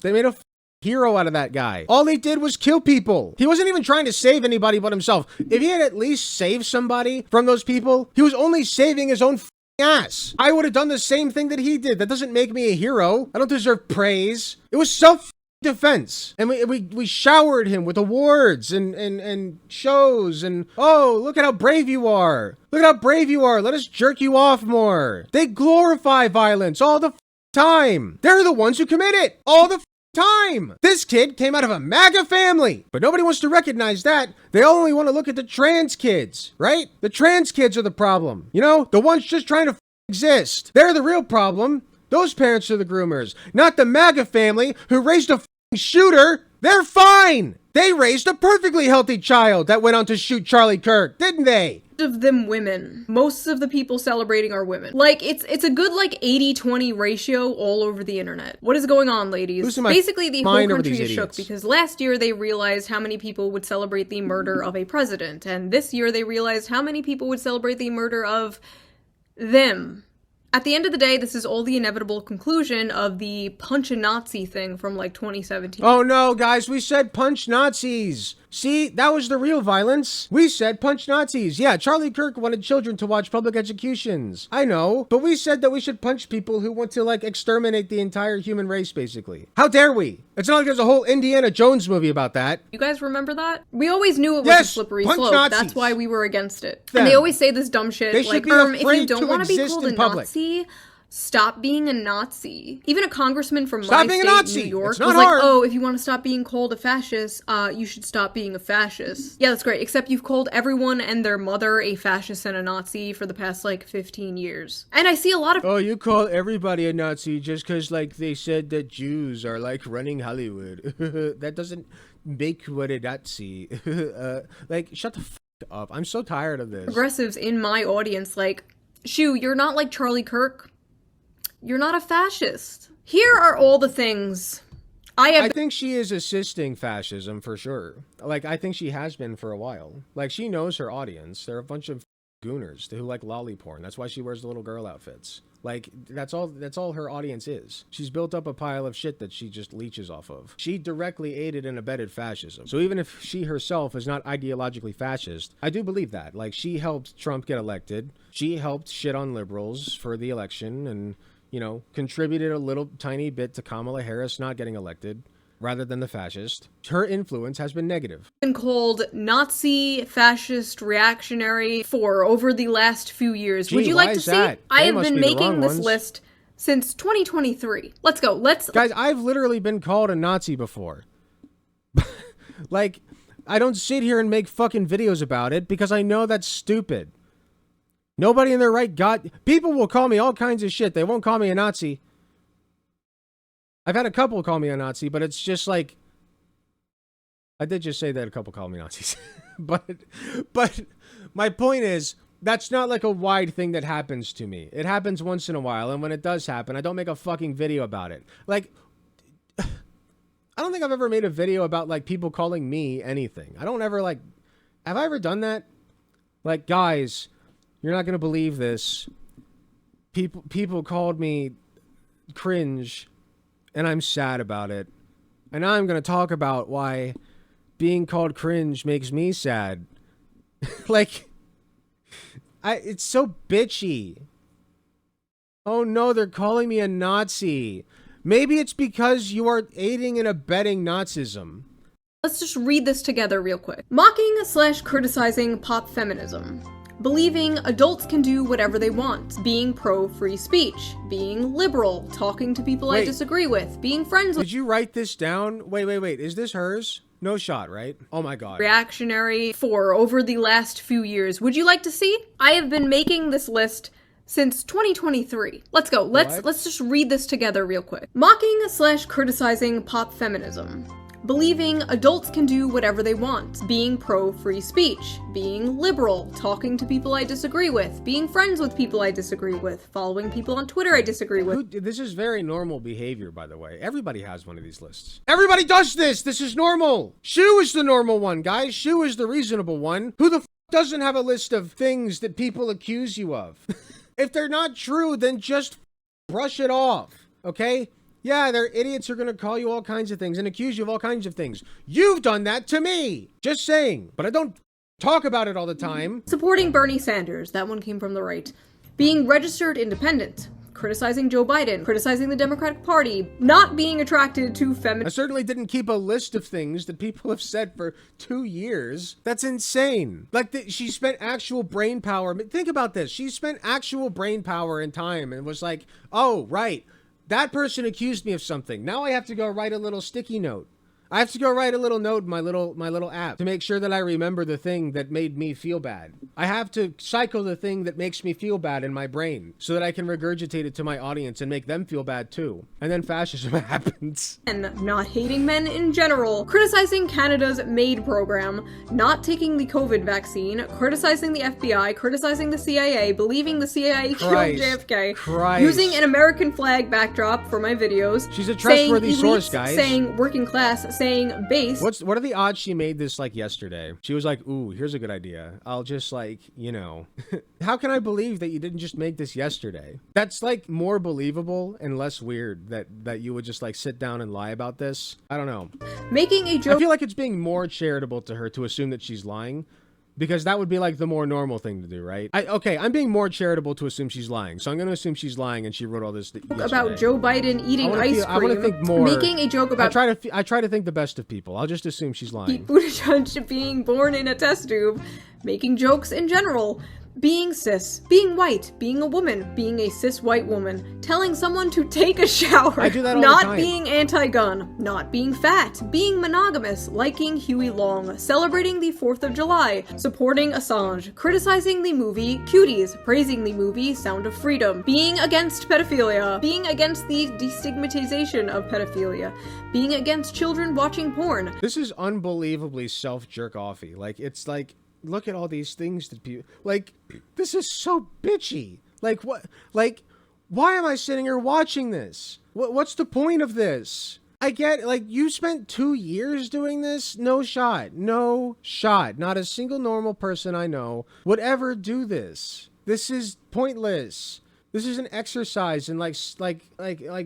They made a hero out of that guy. All he did was kill people. He wasn't even trying to save anybody but himself. If he had at least saved somebody from those people, he was only saving his own ass. I would have done the same thing that he did. That doesn't make me a hero. I don't deserve praise. It was self-defense. And we showered him with awards and shows and, oh, look at how brave you are. Look at how brave you are. Let us jerk you off more. They glorify violence all the time. They're the ones who commit it all the time. This kid came out of a MAGA family, but nobody wants to recognize that. They only want to look at the trans kids, right? The trans kids are the problem. You know, the ones just trying to exist. They're the real problem. Those parents are the groomers, not the MAGA family who raised a shooter. They're fine. They raised a perfectly healthy child that went on to shoot Charlie Kirk, didn't they? Of them women. Most of the people celebrating are women. Like, it's a good, like, 80-20 ratio all over the internet. What is going on, ladies? Basically, the whole country is shook because last year they realized how many people would celebrate the murder of a president, and this year they realized how many people would celebrate the murder of them. At the end of the day, this is all the inevitable conclusion of the punch a Nazi thing from, like, 2017. Oh no, guys, we said punch Nazis. See, that was the real violence. We said punch Nazis. Yeah, Charlie Kirk wanted children to watch public executions. I know, but we said that we should punch people who want to, like, exterminate the entire human race, basically. How dare we? It's not like there's a whole Indiana Jones movie about that. You guys remember that? We always knew it was a slippery slope. Nazis. That's why we were against it. And they always say this dumb shit, they like, should be if afraid you don't to want to be exist called in a public. Nazi, stop being a Nazi. Even a congressman from Stop my being a state, Nazi. New York, It's not was hard. like, oh, if you want to stop being called a fascist, you should stop being a fascist. Yeah, that's great, except you've called everyone and their mother a fascist and a Nazi for the past, like, 15 years. And I see a lot of— Oh, you call everybody a Nazi just because, like, they said that Jews are, like, running Hollywood. That doesn't make what a Nazi. Like, shut the f*** up. I'm so tired of this. Progressives in my audience, like, Shoe, you're not like Charlie Kirk. You're not a fascist. Here are all the things I think she is assisting fascism for sure. Like, I think she has been for a while. Like, she knows her audience. They're a bunch of gooners who like lolly porn. That's why she wears the little girl outfits. Like, that's all her audience is. She's built up a pile of shit that she just leeches off of. She directly aided and abetted fascism. So even if she herself is not ideologically fascist, I do believe that. Like, she helped Trump get elected. She helped shit on liberals for the election and, you know, contributed a little tiny bit to Kamala Harris not getting elected rather than the fascist. Her influence has been negative. Been called Nazi, fascist, reactionary for over the last few years. Gee, would you why like to is see? that? I They have must been be the making wrong this ones. list since 2023. Let's go. Guys, I've literally been called a Nazi before. Like, I don't sit here and make fucking videos about it because I know that's stupid. Nobody in their right people will call me all kinds of shit. They won't call me a Nazi. I've had a couple call me a Nazi, but it's just like, I did just say that a couple called me Nazis. but my point is, that's not like a wide thing that happens to me. It happens once in a while, and when it does happen, I don't make a fucking video about it. Like, I don't think I've ever made a video about, like, people calling me anything. I don't ever, like, have I ever done that? Like, guys, you're not gonna believe this. People called me cringe, and I'm sad about it. And now I'm going to talk about why being called cringe makes me sad. Like, it's so bitchy. Oh no, they're calling me a Nazi. Maybe it's because you are aiding and abetting Nazism. Let's just read this together real quick. Mocking/criticizing pop feminism. Believing adults can do whatever they want. Being pro-free speech. Being liberal. Talking to people I disagree with. Being friends with— Did you write this down? Wait. Is this hers? No shot, right? Oh my god. Reactionary for over the last few years. Would you like to see? I have been making this list since 2023. Let's go. Let's just read this together real quick. Mocking/criticizing pop feminism. Believing adults can do whatever they want. Being pro-free speech. Being liberal. Talking to people I disagree with. Being friends with people I disagree with. Following people on Twitter I disagree with. This is very normal behavior, by the way. Everybody has one of these lists. Everybody does this! This is normal! Shoe is the normal one, guys. Shoe is the reasonable one. Who the f doesn't have a list of things that people accuse you of? If they're not true, then just brush it off, okay? Yeah, they're idiots who are going to call you all kinds of things and accuse you of all kinds of things. You've done that to me! Just saying. But I don't talk about it all the time. Supporting Bernie Sanders. That one came from the right. Being registered independent. Criticizing Joe Biden. Criticizing the Democratic Party. Not being attracted to feminine— I certainly didn't keep a list of things that people have said for 2 years. That's insane. Like, she spent actual brain power. Think about this. She spent actual brain power and time and was like, oh, right. That person accused me of something. Now I have to go write a little sticky note. I have to go write a little note in my little app to make sure that I remember the thing that made me feel bad. I have to cycle the thing that makes me feel bad in my brain so that I can regurgitate it to my audience and make them feel bad too. And then fascism happens. And not hating men in general. Criticizing Canada's MAID program. Not taking the COVID vaccine. Criticizing the FBI. Criticizing the CIA. Believing the CIA killed JFK. Using an American flag backdrop for my videos. She's a trustworthy source, guys. Saying working class. Saying base. What are the odds she made this like yesterday? She was like, ooh, here's a good idea. I'll just like, you know. How can I believe that you didn't just make this yesterday? That's like more believable and less weird that you would just like sit down and lie about this. I don't know. Making a joke. I feel like it's being more charitable to her to assume that she's lying. Because that would be like the more normal thing to do, right? Okay, I'm being more charitable to assume she's lying. So I'm going to assume she's lying and she wrote all this yesterday. About Joe Biden eating ice cream. I want to think more. Making a joke about— I try to think the best of people. I'll just assume she's lying. Pete Buttigieg being born in a test tube. Making jokes in general. Being cis, being white, being a woman, being a cis white woman, telling someone to take a shower, I do that all not the time. Being anti-gun, not being fat, being monogamous, liking Huey Long, celebrating the 4th of July, supporting Assange, criticizing the movie Cuties, praising the movie Sound of Freedom, being against pedophilia, being against the destigmatization of pedophilia, being against children watching porn. This is unbelievably self-jerk-offy. Like, it's like, look at all these things that people like. This is so bitchy. Like, what? Like, why am I sitting here watching this? What's the point of this? I get, like, you spent 2 years doing this. No shot. Not a single normal person I know would ever do this. This is pointless. This is an exercise in like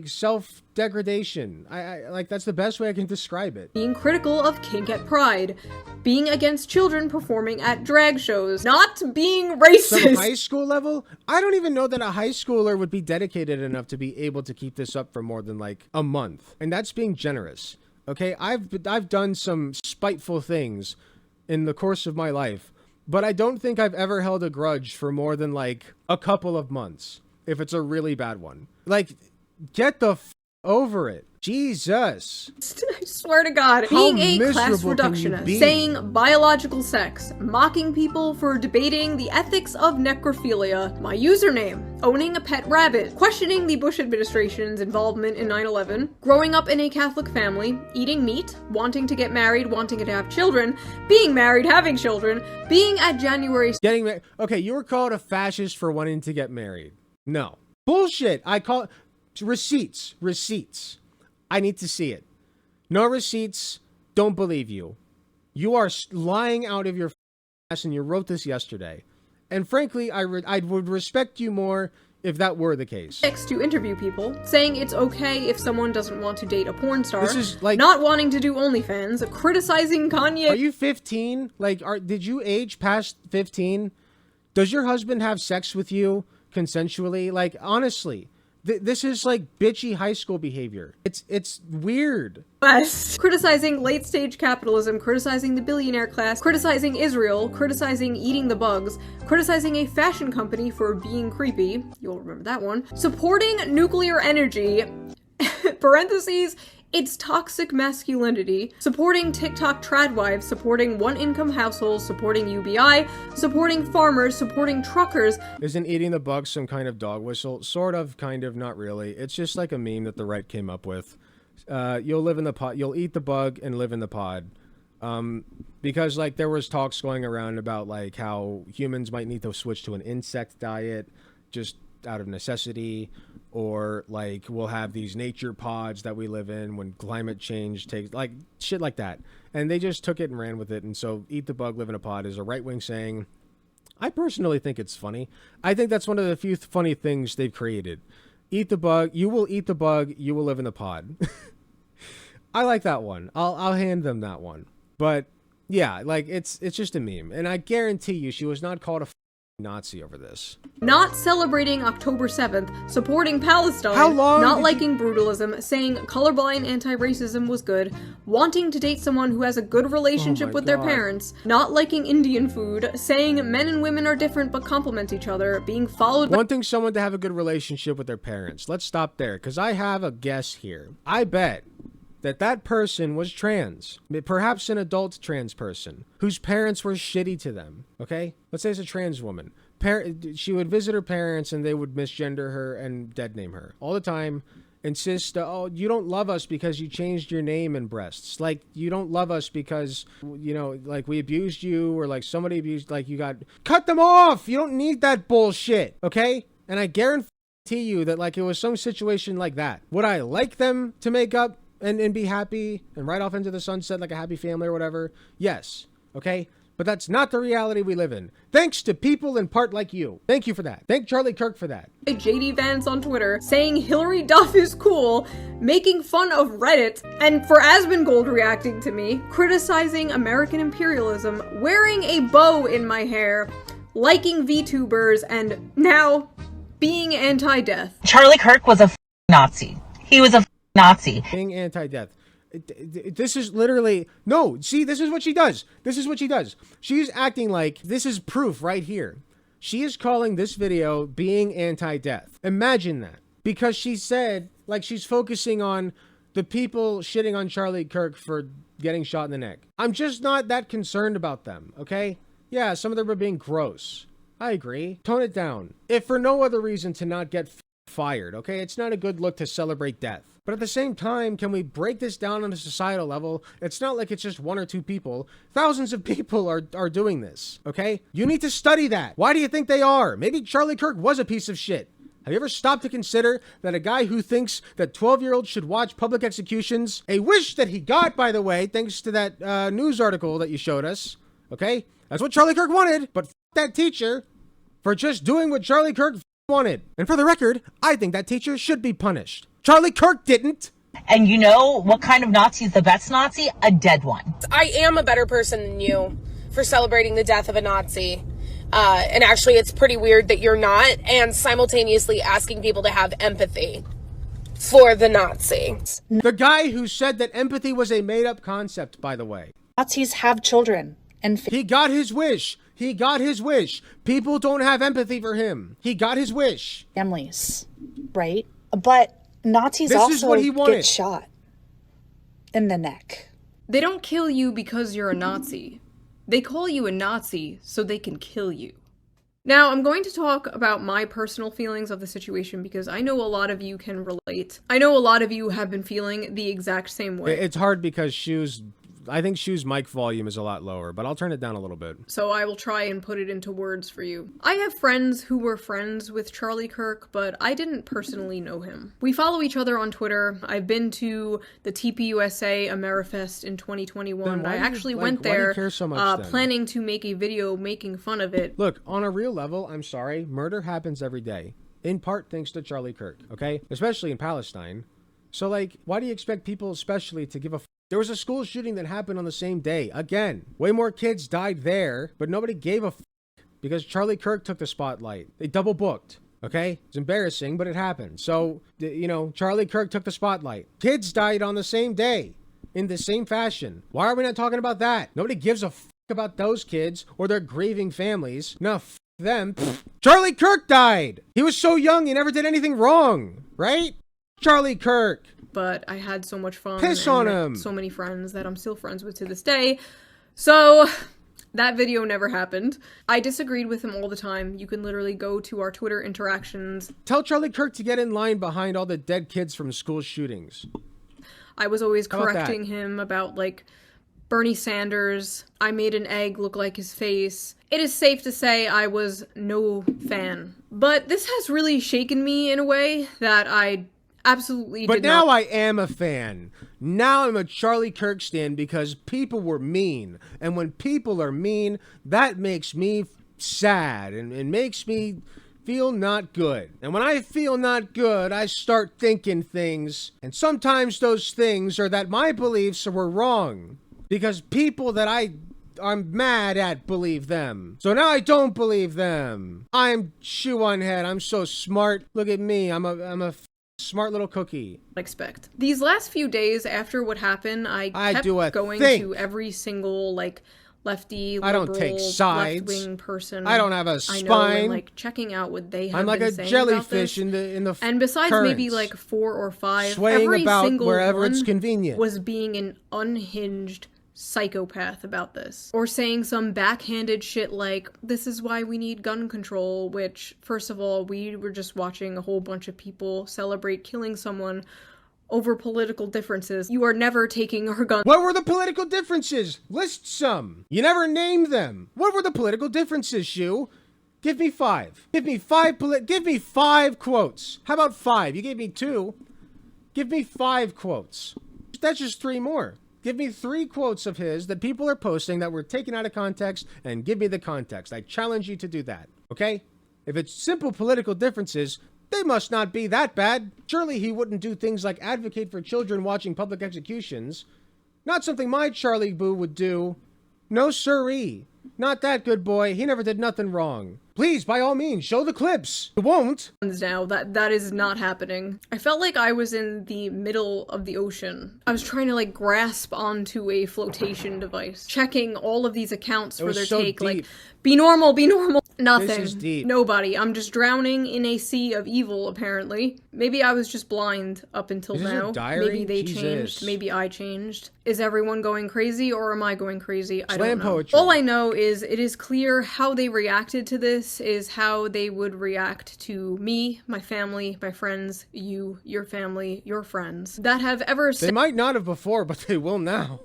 self-degradation. I like, that's the best way I can describe it. Being critical of kink at Pride. Being against children performing at drag shows. Not being racist. Some high school level? I don't even know that a high schooler would be dedicated enough to be able to keep this up for more than like a month. And that's being generous. Okay? I've done some spiteful things in the course of my life, but I don't think I've ever held a grudge for more than like a couple of months. If it's a really bad one. Like, get the f over it. Jesus. I swear to God. Being a class reductionist. Saying biological sex. Mocking people for debating the ethics of necrophilia. My username. Owning a pet rabbit. Questioning the Bush administration's involvement in 9/11. Growing up in a Catholic family. Eating meat. Wanting to get married. Wanting to have children. Being married. Having children. Being at January... Getting married. Okay, you were called a fascist for wanting to get married. No. Bullshit. I call it receipts. Receipts. I need to see it. No receipts. Don't believe you. You are lying out of your ass and you wrote this yesterday. And frankly, I would respect you more if that were the case. To interview people, saying it's okay if someone doesn't want to date a porn star, this is like not wanting to do OnlyFans, criticizing Kanye. Are you 15? Like, did you age past 15? Does your husband have sex with you consensually? Like, honestly, this is like bitchy high school behavior. It's weird. Criticizing late-stage capitalism, criticizing the billionaire class, criticizing Israel, criticizing eating the bugs, criticizing a fashion company for being creepy, you'll remember that one, supporting nuclear energy, parentheses, it's toxic masculinity, supporting TikTok tradwives, supporting one-income households, supporting UBI, supporting farmers, supporting truckers. Isn't eating the bug some kind of dog whistle? Sort of, kind of, not really. It's just like a meme that the right came up with. You'll live in the pod, you'll eat the bug and live in the pod. Because like there was talks going around about like how humans might need to switch to an insect diet just out of necessity, or like we'll have these nature pods that we live in when climate change takes, like shit like that. And they just took it and ran with it. And so eat the bug, live in a pod is a right-wing saying. I personally think it's funny. I think that's one of the few funny things they've created. Eat the bug, you will eat the bug, you will live in the pod. I like that one. I'll hand them that one. But yeah, like it's just a meme. And I guarantee you she was not called a Nazi over this. Not celebrating October 7th, supporting Palestine, not liking brutalism, saying colorblind anti-racism was good, wanting to date someone who has a good relationship with their parents, not liking Indian food, saying men and women are different but complement each other, being followed by wanting someone to have a good relationship with their parents. Let's stop there, because I have a guess here. I bet that person was trans, perhaps an adult trans person whose parents were shitty to them. Okay, let's say it's a trans woman. She would visit her parents and they would misgender her and dead name her all the time. Insist, oh, you don't love us because you changed your name and breasts. Like, you don't love us because, you know, like we abused you, or like somebody abused, like you got, cut them off. You don't need that bullshit. Okay. And I guarantee you that like it was some situation like that. Would I like them to make up and be happy and ride off into the sunset like a happy family or whatever? Yes. Okay. But that's not the reality we live in. Thanks to people in part like you. Thank you for that. Thank Charlie Kirk for that. JD Vance on Twitter saying Hillary Duff is cool, making fun of Reddit, and for Asmongold reacting to me, criticizing American imperialism, wearing a bow in my hair, liking VTubers, and now being anti-death. Charlie Kirk was a Nazi. He was a Nazi. Being anti-death. This is literally, no, see, this is what she does. This is what she does. She's acting like this is proof right here. She is calling this video being anti-death. Imagine that. Because she said, like, she's focusing on the people shitting on Charlie Kirk for getting shot in the neck. I'm just not that concerned about them, okay? Yeah, some of them are being gross. I agree. Tone it down. If for no other reason to not get fired, okay? It's not a good look to celebrate death. But at the same time, can we break this down on a societal level? It's not like it's just one or two people. Thousands of people are doing this, okay? You need to study that. Why do you think they are? Maybe Charlie Kirk was a piece of shit. Have you ever stopped to consider that a guy who thinks that 12-year-olds should watch public executions, a wish that he got, by the way, thanks to that news article that you showed us, okay? That's what Charlie Kirk wanted, but that teacher for just doing what Charlie Kirk wanted. And for the record, I think that teacher should be punished. Charlie Kirk didn't. And you know what kind of Nazi is the best Nazi? A dead one. I am a better person than you for celebrating the death of a Nazi. And actually, it's pretty weird that you're not, and simultaneously asking people to have empathy for the Nazi. The guy who said that empathy was a made-up concept, by the way. Nazis have children. And he got his wish. He got his wish. People don't have empathy for him. He got his wish. Families, right? But Nazis also get shot in the neck. They don't kill you because you're a Nazi. They call you a Nazi so they can kill you. Now, I'm going to talk about my personal feelings of the situation because I know a lot of you can relate. I know a lot of you have been feeling the exact same way. It's hard because I think Shoe's mic volume is a lot lower, but I'll turn it down a little bit. So I will try and put it into words for you. I have friends who were friends with Charlie Kirk, but I didn't personally know him. We follow each other on Twitter. I've been to the TPUSA Amerifest in 2021. I actually went there planning to make a video making fun of it. Look, on a real level, I'm sorry, murder happens every day. in part thanks to Charlie Kirk, okay? Especially in Palestine. So, like, why do you expect people especially to give a There was a school shooting that happened on the same day. Again, way more kids died there, but nobody gave a because Charlie Kirk took the spotlight. They double booked, okay? It's embarrassing, but it happened. So, you know, Charlie Kirk took the spotlight. Kids died on the same day in the same fashion. Why are we not talking about that? Nobody gives a about those kids or their grieving families. No, them. Charlie Kirk died. He was so young, he never did anything wrong, right? Charlie Kirk. But I had so much fun. Piss on him. So many friends that I'm still friends with to this day. So that video never happened. I disagreed with him all the time. You can literally go to our Twitter interactions. Tell Charlie Kirk to get in line behind all the dead kids from school shootings. I was always correcting him about, like, Bernie Sanders. I made an egg look like his face. It is safe to say I was no fan. But this has really shaken me in a way that I absolutely did not. But now I am a fan. Now I'm a Charlie Kirk stan because people were mean. And when people are mean, that makes me sad and makes me feel not good. And when I feel not good, I start thinking things. And sometimes those things are that my beliefs were wrong. Because people that I'm mad at believe them. So now I don't believe them. I'm Shoe0nHead. I'm so smart. Look at me. I'm a smart little cookie. Expect. These last few days after what happened, I kept going to every single, like, lefty, liberal, I don't take sides. left-wing person. I don't have a spine. I know, and, like, checking out what they have I'm like been a saying jellyfish about this. in the And besides currents, maybe like 4 or 5, swaying every about single wherever one it's convenient was being an unhinged psychopath about this. Or saying some backhanded shit like, this is why we need gun control, which, first of all, we were just watching a whole bunch of people celebrate killing someone over political differences. You are never taking our guns. What were the political differences? List some. You never named them. What were the political differences, Shoe? Give me 5. Give me 5 quotes. How about 5? You gave me 2. Give me 5 quotes. That's just 3 more. Give me 3 quotes of his that people are posting that were taken out of context, and give me the context. I challenge you to do that, okay? If it's simple political differences, they must not be that bad. Surely he wouldn't do things like advocate for children watching public executions. Not something my Charlie Boo would do. No siree. Not that good boy. He never did nothing wrong. Please, by all means, show the clips. You won't. Now, that is not happening. I felt like I was in the middle of the ocean. I was trying to, like, grasp onto a flotation device, checking all of these accounts for their take. Deep. Like, be normal, be normal. Nothing. This is deep. Nobody. I'm just drowning in a sea of evil, apparently. Maybe I was just blind up until Is this now. a diary? Maybe they Jesus. changed. Maybe I changed. Is everyone going crazy, or am I going crazy? I Slam don't know. poetry. All I know is it is clear how they reacted to this is how they would react to me, my family, my friends, you, your family, your friends, that have ever They might not have before, but they will now.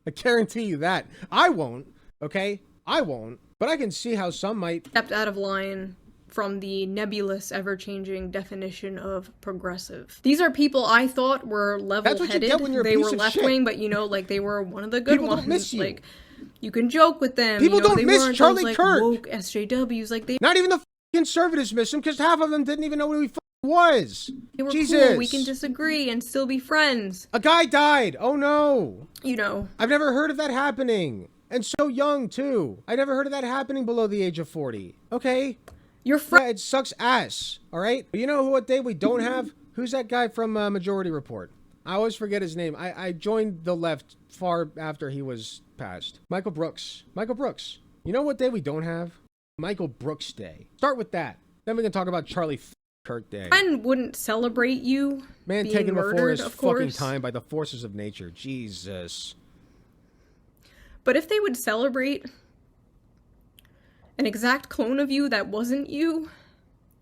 I guarantee you that. I won't, okay? I won't. But I can see how some might. Stepped out of line from the nebulous, ever-changing definition of progressive. These are people I thought were level-headed. That's what you get when you're a They piece were of left-wing, shit. but, you know, like, they were one of the good People ones. don't miss you. Like, you can joke with them. People you know, don't they miss weren't Charlie those, like, Kirk. woke SJWs. Like, they Not even the conservatives miss him because half of them didn't even know who he was. were Jesus. cool. We can disagree and still be friends. A guy died. Oh no. You know. I've never heard of that happening. And so young too. I never heard of that happening below the age of 40. Okay. Your Yeah, it sucks ass. All right. You know what day we don't have? Who's that guy from Majority Report? I always forget his name. I joined the left far after he was passed. Michael Brooks. Michael Brooks. You know what day we don't have? Michael Brooks Day. Start with that. Then we can talk about Charlie Kirk Day. Friend wouldn't celebrate you Man being taken murdered, before his of fucking course. time by the forces of nature. Jesus. But if they would celebrate an exact clone of you that wasn't you,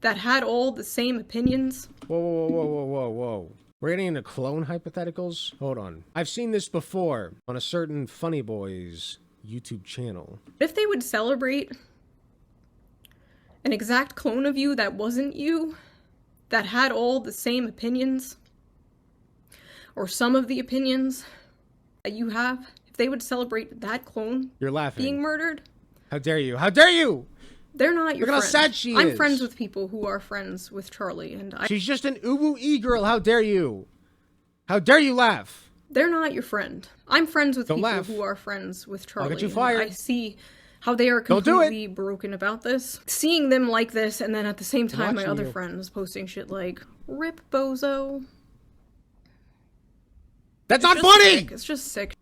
that had all the same opinions. Whoa. We're getting into clone hypotheticals? Hold on. I've seen this before on a certain Funny Boys YouTube channel. If they would celebrate an exact clone of you that wasn't you, that had all the same opinions, or some of the opinions that you have, if they would celebrate that clone You're laughing. being murdered. How dare you? How dare you? They're not your Look at friend. how sad she is. I'm friends with people who are friends with Charlie, and She's just an uwu-e girl. How dare you? How dare you laugh? They're not your friend. I'm friends with people laugh. who are friends with Charlie. I'll get you and fired. I see how they are completely broken about this. Seeing them like this, and then at the same time, my other friends posting shit like, "Rip Bozo." That's not funny! Sick. It's just sick.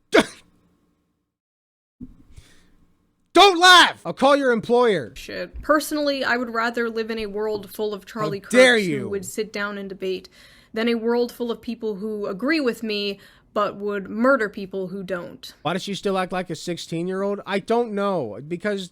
Don't laugh! I'll call your employer. Shit. Personally, I would rather live in a world full of Charlie dare Kirks you. who would sit down and debate than a world full of people who agree with me but would murder people who don't. Why does she still act like a 16-year-old? I don't know. Because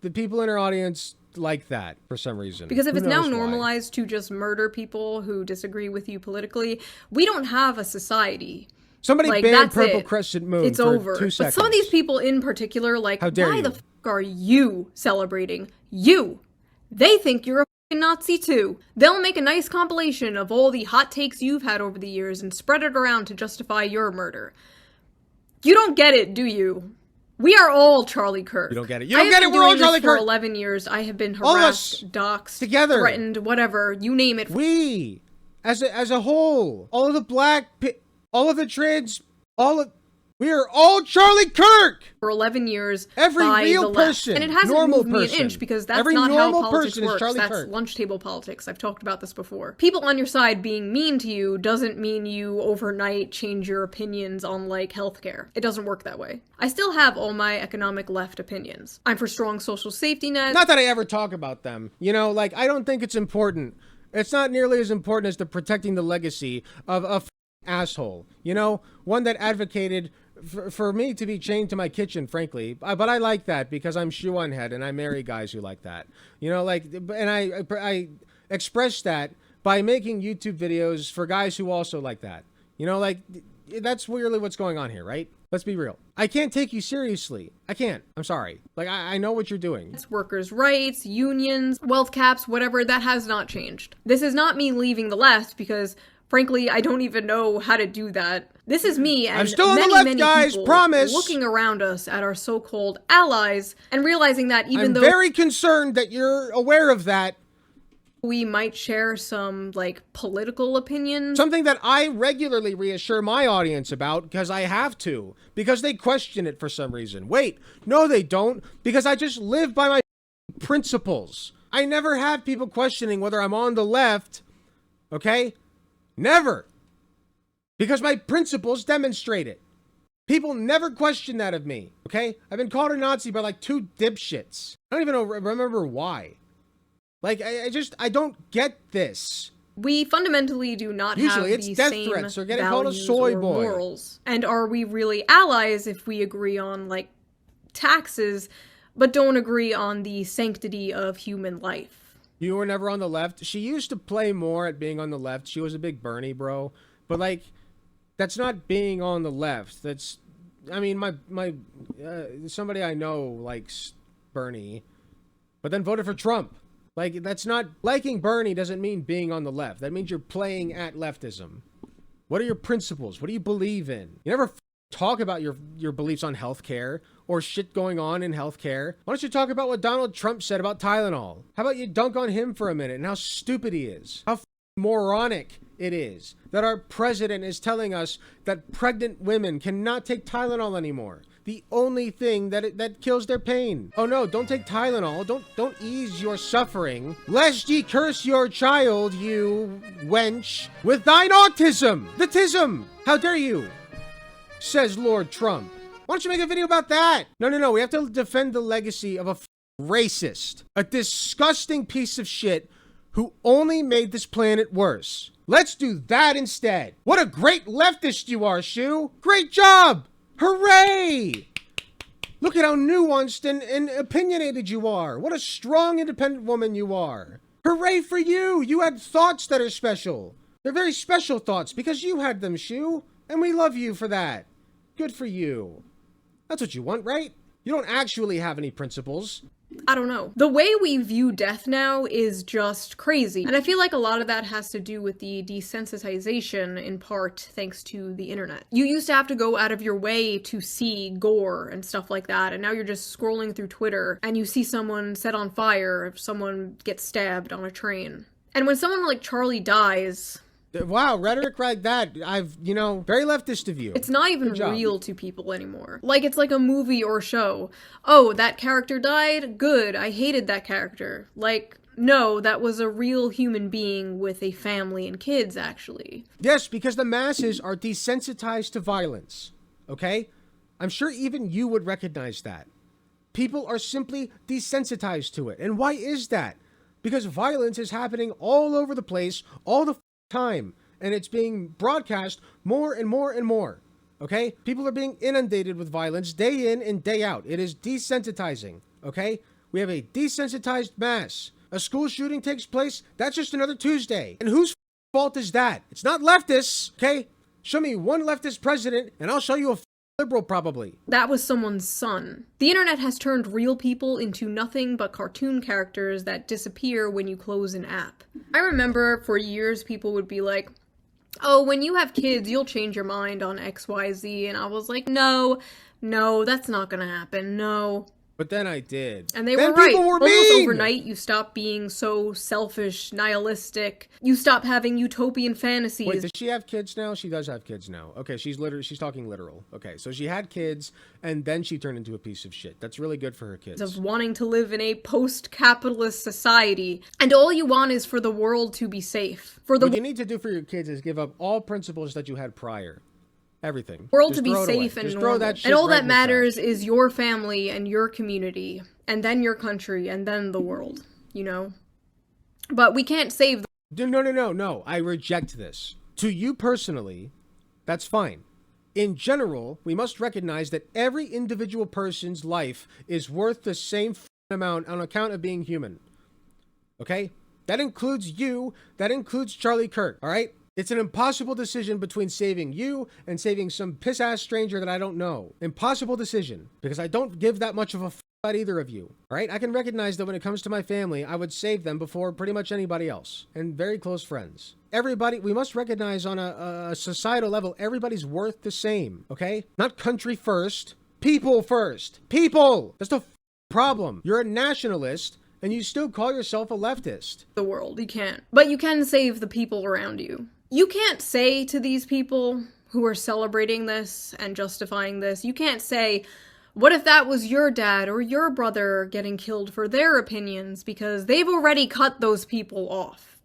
the people in her audience like that for some reason. Because if Who it's now knows why? normalized to just murder people who disagree with you politically, we don't have a society. Somebody like, banned that's Purple it. Crescent Moon It's for over. 2 seconds. But some of these people in particular, like, How dare why you? the f*** are you celebrating? You! They think you're a f***ing Nazi too. They'll make a nice compilation of all the hot takes you've had over the years and spread it around to justify your murder. You don't get it, do you? We are all Charlie Kirk. You don't get it. You don't get it. We're all Charlie Kirk. For 11 years, I have been All of us harassed, doxxed, together. threatened, whatever, you name it. We, as a whole, all of the black, all of the trans, we are all Charlie Kirk! For 11 years, every by real the left. person, And it hasn't normal moved me an person, inch because that's every not how normal politics person is works. Charlie That's Kirk. lunch table politics. I've talked about this before. People on your side being mean to you doesn't mean you overnight change your opinions on, like, healthcare. It doesn't work that way. I still have all my economic left opinions. I'm for strong social safety nets. Not that I ever talk about them. You know, like, I don't think it's important. It's not nearly as important as the protecting the legacy of a asshole. You know, one that advocated for me to be chained to my kitchen, frankly. But I like that because I'm Shoe0nHead and I marry guys who like that. You know, like, and I express that by making YouTube videos for guys who also like that. You know, like, that's really what's going on here, right? Let's be real. I can't take you seriously. I can't. I'm sorry. Like, I know what you're doing. It's workers' rights, unions, wealth caps, whatever. That has not changed. This is not me leaving the left because, frankly, I don't even know how to do that. This is me and I'm still on many, the left, many guys, people promise. looking around us at our so-called allies and realizing that even though I'm very concerned that you're aware of that. We might share some, like, political opinions. Something that I regularly reassure my audience about because I have to. Because they question it for some reason. Wait, no they don't. Because I just live by my principles. I never have people questioning whether I'm on the left. Okay? Never. Because my principles demonstrate it. People never question that of me. Okay? I've been called a Nazi by like 2 dipshits. I don't even remember why. Like, I don't get this. We fundamentally do not Usually have it's the death same threats or getting called a values soy or boy. morals. And are we really allies if we agree on, like, taxes, but don't agree on the sanctity of human life? You were never on the left. She used to play more at being on the left. She was a big Bernie bro. But, like, that's not being on the left. That's, I mean, somebody I know likes Bernie, but then voted for Trump. Like, that's not, liking Bernie doesn't mean being on the left. That means you're playing at leftism. What are your principles? What do you believe in? You never talk about your beliefs on healthcare or shit going on in healthcare. Why don't you talk about what Donald Trump said about Tylenol? How about you dunk on him for a minute and how stupid he is? How moronic it is that our president is telling us that pregnant women cannot take Tylenol anymore. The only thing that kills their pain. Oh no, don't take Tylenol. Don't ease your suffering, lest ye curse your child, you wench, with thine autism. The tism. How dare you? Says Lord Trump. Why don't you make a video about that? No. We have to defend the legacy of a racist, a disgusting piece of shit who only made this planet worse. Let's do that instead. What a great leftist you are, Shoe. Great job. Hooray! Look at how nuanced and opinionated you are. What a strong, independent woman you are. Hooray for you! You had thoughts that are special. They're very special thoughts because you had them, Shoe. And we love you for that. Good for you. That's what you want, right? You don't actually have any principles. I don't know. The way we view death now is just crazy. And I feel like a lot of that has to do with the desensitization, in part thanks to the internet. You used to have to go out of your way to see gore and stuff like that, and now you're just scrolling through Twitter and you see someone set on fire if someone gets stabbed on a train. And when someone like Charlie dies... Wow, rhetoric like that, very leftist of you. It's not even real to people anymore. Like, it's like a movie or show. Oh, that character died? Good, I hated that character. Like, no, that was a real human being with a family and kids, actually. Yes, because the masses are desensitized to violence, okay? I'm sure even you would recognize that. People are simply desensitized to it. And why is that? Because violence is happening all over the place, all the time, and it's being broadcast more and more and more. Okay? People are being inundated with violence day in and day out. It is desensitizing. Okay? We have a desensitized mass. A school shooting takes place, that's just another Tuesday. And whose fault is that? It's not leftists. Okay? Show me one leftist president and I'll show you a liberal, probably. That was someone's son. The internet has turned real people into nothing but cartoon characters that disappear when you close an app. I remember for years people would be like, oh, when you have kids, you'll change your mind on XYZ, and I was like, no, that's not gonna happen, no. But then I did. And they were right. Almost overnight, you stop being so selfish, nihilistic. You stop having utopian fantasies. Wait, does she have kids now? She does have kids now. Okay, she's talking literal. Okay, so she had kids, and then she turned into a piece of shit. That's really good for her kids. Of wanting to live in a post-capitalist society. And all you want is for the world to be safe. What you need to do for your kids is give up all principles that you had prior. Everything. World to be safe and normal. And all that matters is your family and your community, and then your country, and then the world, you know? But we can't save the— No. I reject this. To you personally, that's fine. In general, we must recognize that every individual person's life is worth the same amount on account of being human. Okay? That includes you. That includes Charlie Kirk, all right? It's an impossible decision between saving you and saving some piss-ass stranger that I don't know. Impossible decision, because I don't give that much of a about either of you, all right? I can recognize that when it comes to my family, I would save them before pretty much anybody else, and very close friends. Everybody, we must recognize on a societal level, everybody's worth the same, okay? Not country first, people first. People! That's the problem. You're a nationalist, and you still call yourself a leftist. The world, you can't. But you can save the people around you. You can't say to these people who are celebrating this and justifying this, you can't say, what if that was your dad or your brother getting killed for their opinions? Because they've already cut those people off.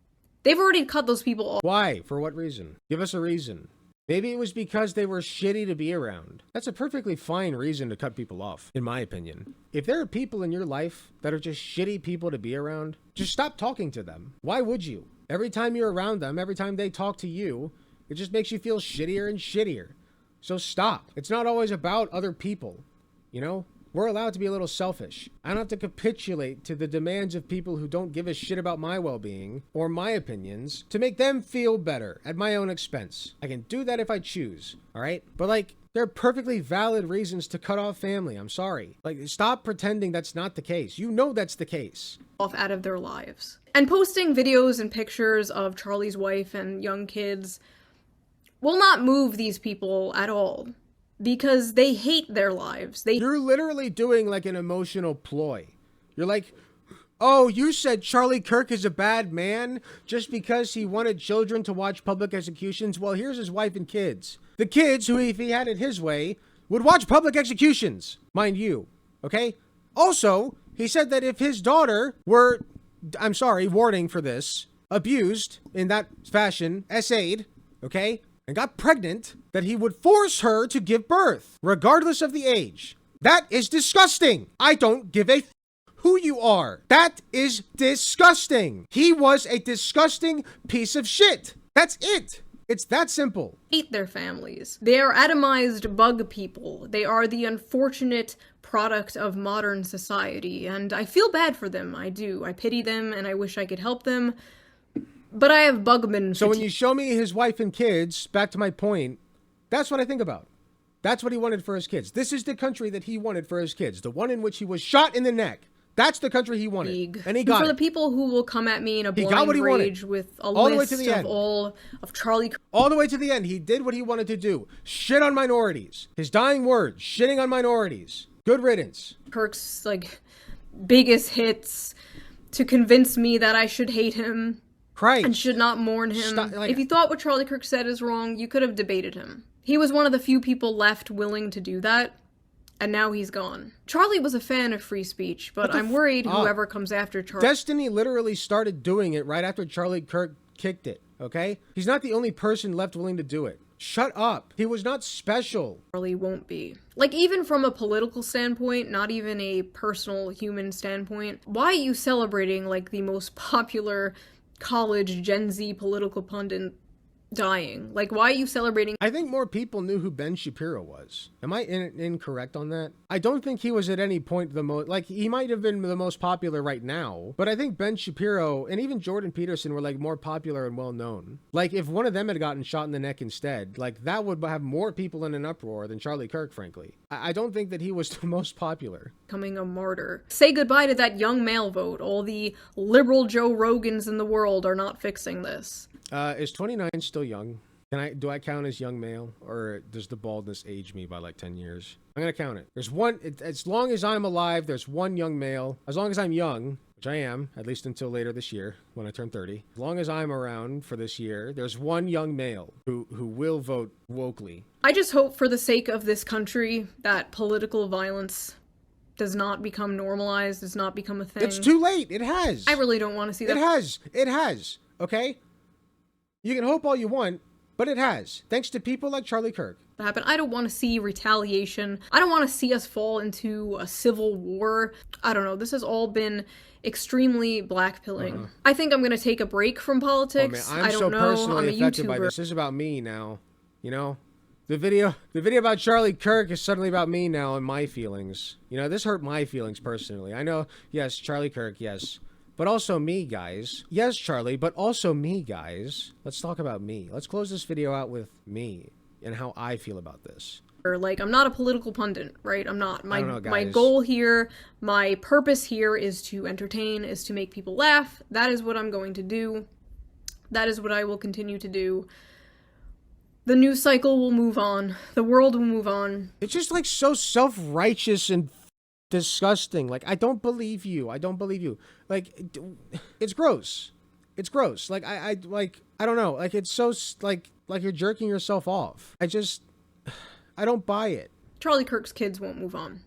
They've already cut those people off. Why? For what reason? Give us a reason. Maybe it was because they were shitty to be around. That's a perfectly fine reason to cut people off, in my opinion. If there are people in your life that are just shitty people to be around, just stop talking to them. Why would you? Every time you're around them, every time they talk to you, it just makes you feel shittier and shittier. So stop. It's not always about other people, you know? We're allowed to be a little selfish. I don't have to capitulate to the demands of people who don't give a shit about my well-being or my opinions to make them feel better at my own expense. I can do that if I choose, all right? But like, there are perfectly valid reasons to cut off family. I'm sorry. Like, stop pretending that's not the case. You know that's the case. Off out of their lives. And posting videos and pictures of Charlie's wife and young kids will not move these people at all. Because they hate their lives. You're literally doing like an emotional ploy. You're like, oh, you said Charlie Kirk is a bad man just because he wanted children to watch public executions? Well, here's his wife and kids. The kids who, if he had it his way, would watch public executions. Mind you, okay? Also, he said that if his daughter were, I'm sorry, warning for this, abused in that fashion, essayed, okay? And got pregnant, that he would force her to give birth, regardless of the age. That is disgusting. I don't give a who you are. That is disgusting. He was a disgusting piece of shit. That's it. It's that simple. Hate their families. They are atomized bug people. They are the unfortunate product of modern society, and I feel bad for them. I do. I pity them, and I wish I could help them. But I have bugman. So when you show me his wife and kids, back to my point, that's what I think about. That's what he wanted for his kids. This is the country that he wanted for his kids. The one in which he was shot in the neck. That's the country he wanted, and he got For it. the people who will come at me in a blind rage with a list of all of Charlie... All the way to the end, he did what he wanted to do. Shit on minorities. His dying words, shitting on minorities. Good riddance. Kirk's, like, biggest hits to convince me that I should hate him. Christ. And should not mourn him. If you thought what Charlie Kirk said is wrong, you could have debated him. He was one of the few people left willing to do that. And now he's gone. Charlie was a fan of free speech, but I'm worried whoever comes after Charlie... Destiny literally started doing it right after Charlie Kirk kicked it, okay? He's not the only person left willing to do it. Shut up. He was not special. Charlie won't be. Like, even from a political standpoint, not even a personal human standpoint, why are you celebrating, like, the most popular college Gen Z political pundit dying? Like, why are you celebrating? I think more people knew who Ben Shapiro was. Am I incorrect on that? I don't think he was at any point the most, like, he might have been the most popular right now, but I think Ben Shapiro and even Jordan Peterson were, like, more popular and well known. Like, if one of them had gotten shot in the neck instead, like, that would have more people in an uproar than Charlie Kirk, frankly. I don't think that he was the most popular. Becoming a martyr. Say goodbye to that young male vote. All the liberal Joe Rogans in the world are not fixing this. Is 29 still young? Do I count as young male, or does the baldness age me by like 10 years? I'm gonna count it. There's one, as long as I'm alive, there's one young male. As long as I'm young, which I am, at least until later this year, when I turn 30. As long as I'm around for this year, there's one young male who will vote wokely. I just hope for the sake of this country that political violence does not become normalized, does not become a thing. It's too late. It has. I really don't want to see that. It has. Okay? You can hope all you want, but it has. Thanks to people like Charlie Kirk. Happen. I don't want to see retaliation. I don't want to see us fall into a civil war. I don't know. This has all been extremely blackpilling. I think I'm going to take a break from politics. Oh, man, I don't know. Personally I'm a affected YouTuber. by this. This is about me now. You know? The video about Charlie Kirk is suddenly about me now and my feelings. You know, this hurt my feelings personally. I know, yes, Charlie Kirk, yes. But also me, guys. Yes, Charlie, but also me, guys. Let's talk about me. Let's close this video out with me and how I feel about this. Like, I'm not a political pundit, right? I'm not. I don't know, guys. My goal here, my purpose here is to entertain, is to make people laugh. That is what I'm going to do. That is what I will continue to do. The news cycle will move on. The world will move on. It's just, like, so self-righteous and disgusting. Like, I don't believe you. I don't believe you. Like, it's gross. It's gross. Like, I don't know. Like, it's so, like you're jerking yourself off. I don't buy it. Charlie Kirk's kids won't move on.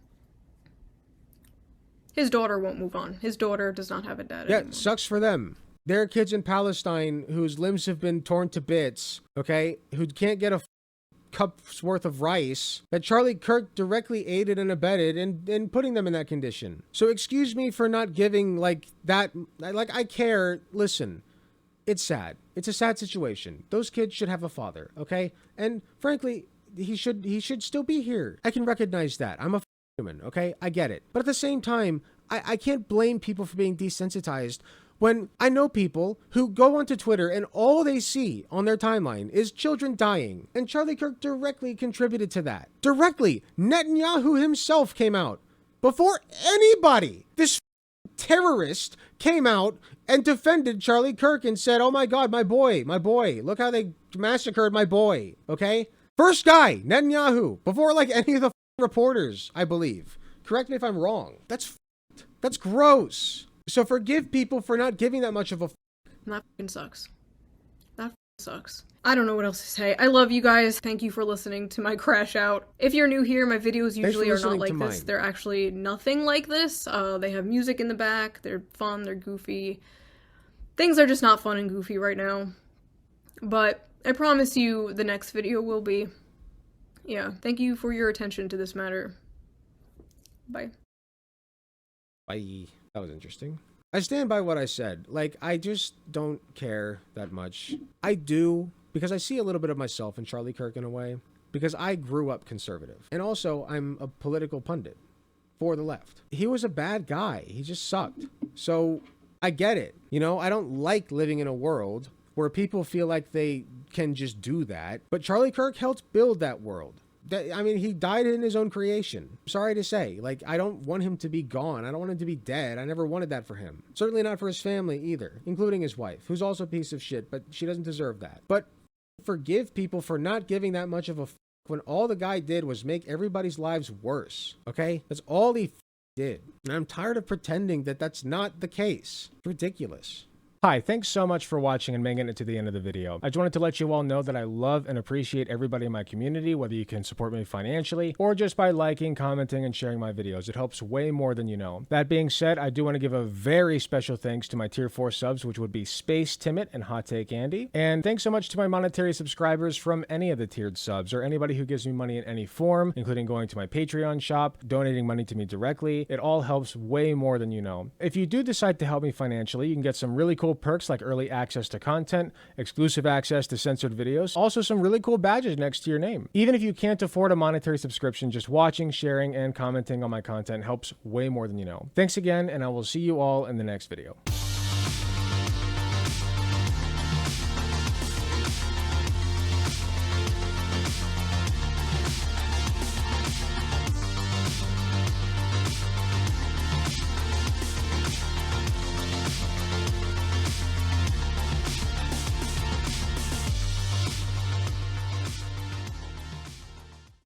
His daughter won't move on. His daughter does not have a dad anymore. Yeah, sucks for them. There are kids in Palestine whose limbs have been torn to bits, okay, who can't get a cup's worth of rice, that Charlie Kirk directly aided and abetted in putting them in that condition. So excuse me for not giving, like, that, like, I care. Listen, it's sad. It's a sad situation. Those kids should have a father, okay? And frankly, he should still be here. I can recognize that. I'm a human, okay? I get it. But at the same time, I can't blame people for being desensitized when I know people who go onto Twitter and all they see on their timeline is children dying. And Charlie Kirk directly contributed to that. Directly. Netanyahu himself came out. Before anybody, this terrorist came out and defended Charlie Kirk and said, oh my God, my boy, look how they massacred my boy, okay? First guy, Netanyahu, before like any of the reporters, I believe. Correct me if I'm wrong. That's gross. So forgive people for not giving that much of a That fucking sucks. That sucks. I don't know what else to say. I love you guys. Thank you for listening to my crash out. If you're new here, my videos usually are not like this. They're actually nothing like this. They have music in the back. They're fun. They're goofy. Things are just not fun and goofy right now. But I promise you the next video will be. Yeah, thank you for your attention to this matter. Bye. Bye. That was interesting. I stand by what I said. Like, I just don't care that much. I do, because I see a little bit of myself in Charlie Kirk in a way, because I grew up conservative. And also, I'm a political pundit for the left. He was a bad guy. He just sucked. So, I get it. You know, I don't like living in a world where people feel like they can just do that. But Charlie Kirk helped build that world. I mean, he died in his own creation. Sorry to say. Like, I don't want him to be gone. I don't want him to be dead. I never wanted that for him. Certainly not for his family either, including his wife, who's also a piece of shit, but she doesn't deserve that. But forgive people for not giving that much of a when all the guy did was make everybody's lives worse, okay? That's all he did. And I'm tired of pretending that that's not the case. It's ridiculous. Hi, thanks so much for watching and making it to the end of the video. I just wanted to let you all know that I love and appreciate everybody in my community, whether you can support me financially or just by liking, commenting, and sharing my videos. It helps way more than you know. That being said, I do want to give a very special thanks to my tier 4 subs, which would be Space Timid and Hot Take Andy. And thanks so much to my monetary subscribers from any of the tiered subs or anybody who gives me money in any form, including going to my Patreon shop, donating money to me directly. It all helps way more than you know. If you do decide to help me financially, you can get some really cool perks like early access to content, exclusive access to censored videos, also some really cool badges next to your name. Even if you can't afford a monetary subscription, just watching, sharing, and commenting on my content helps way more than you know. Thanks again, and I will see you all in the next video.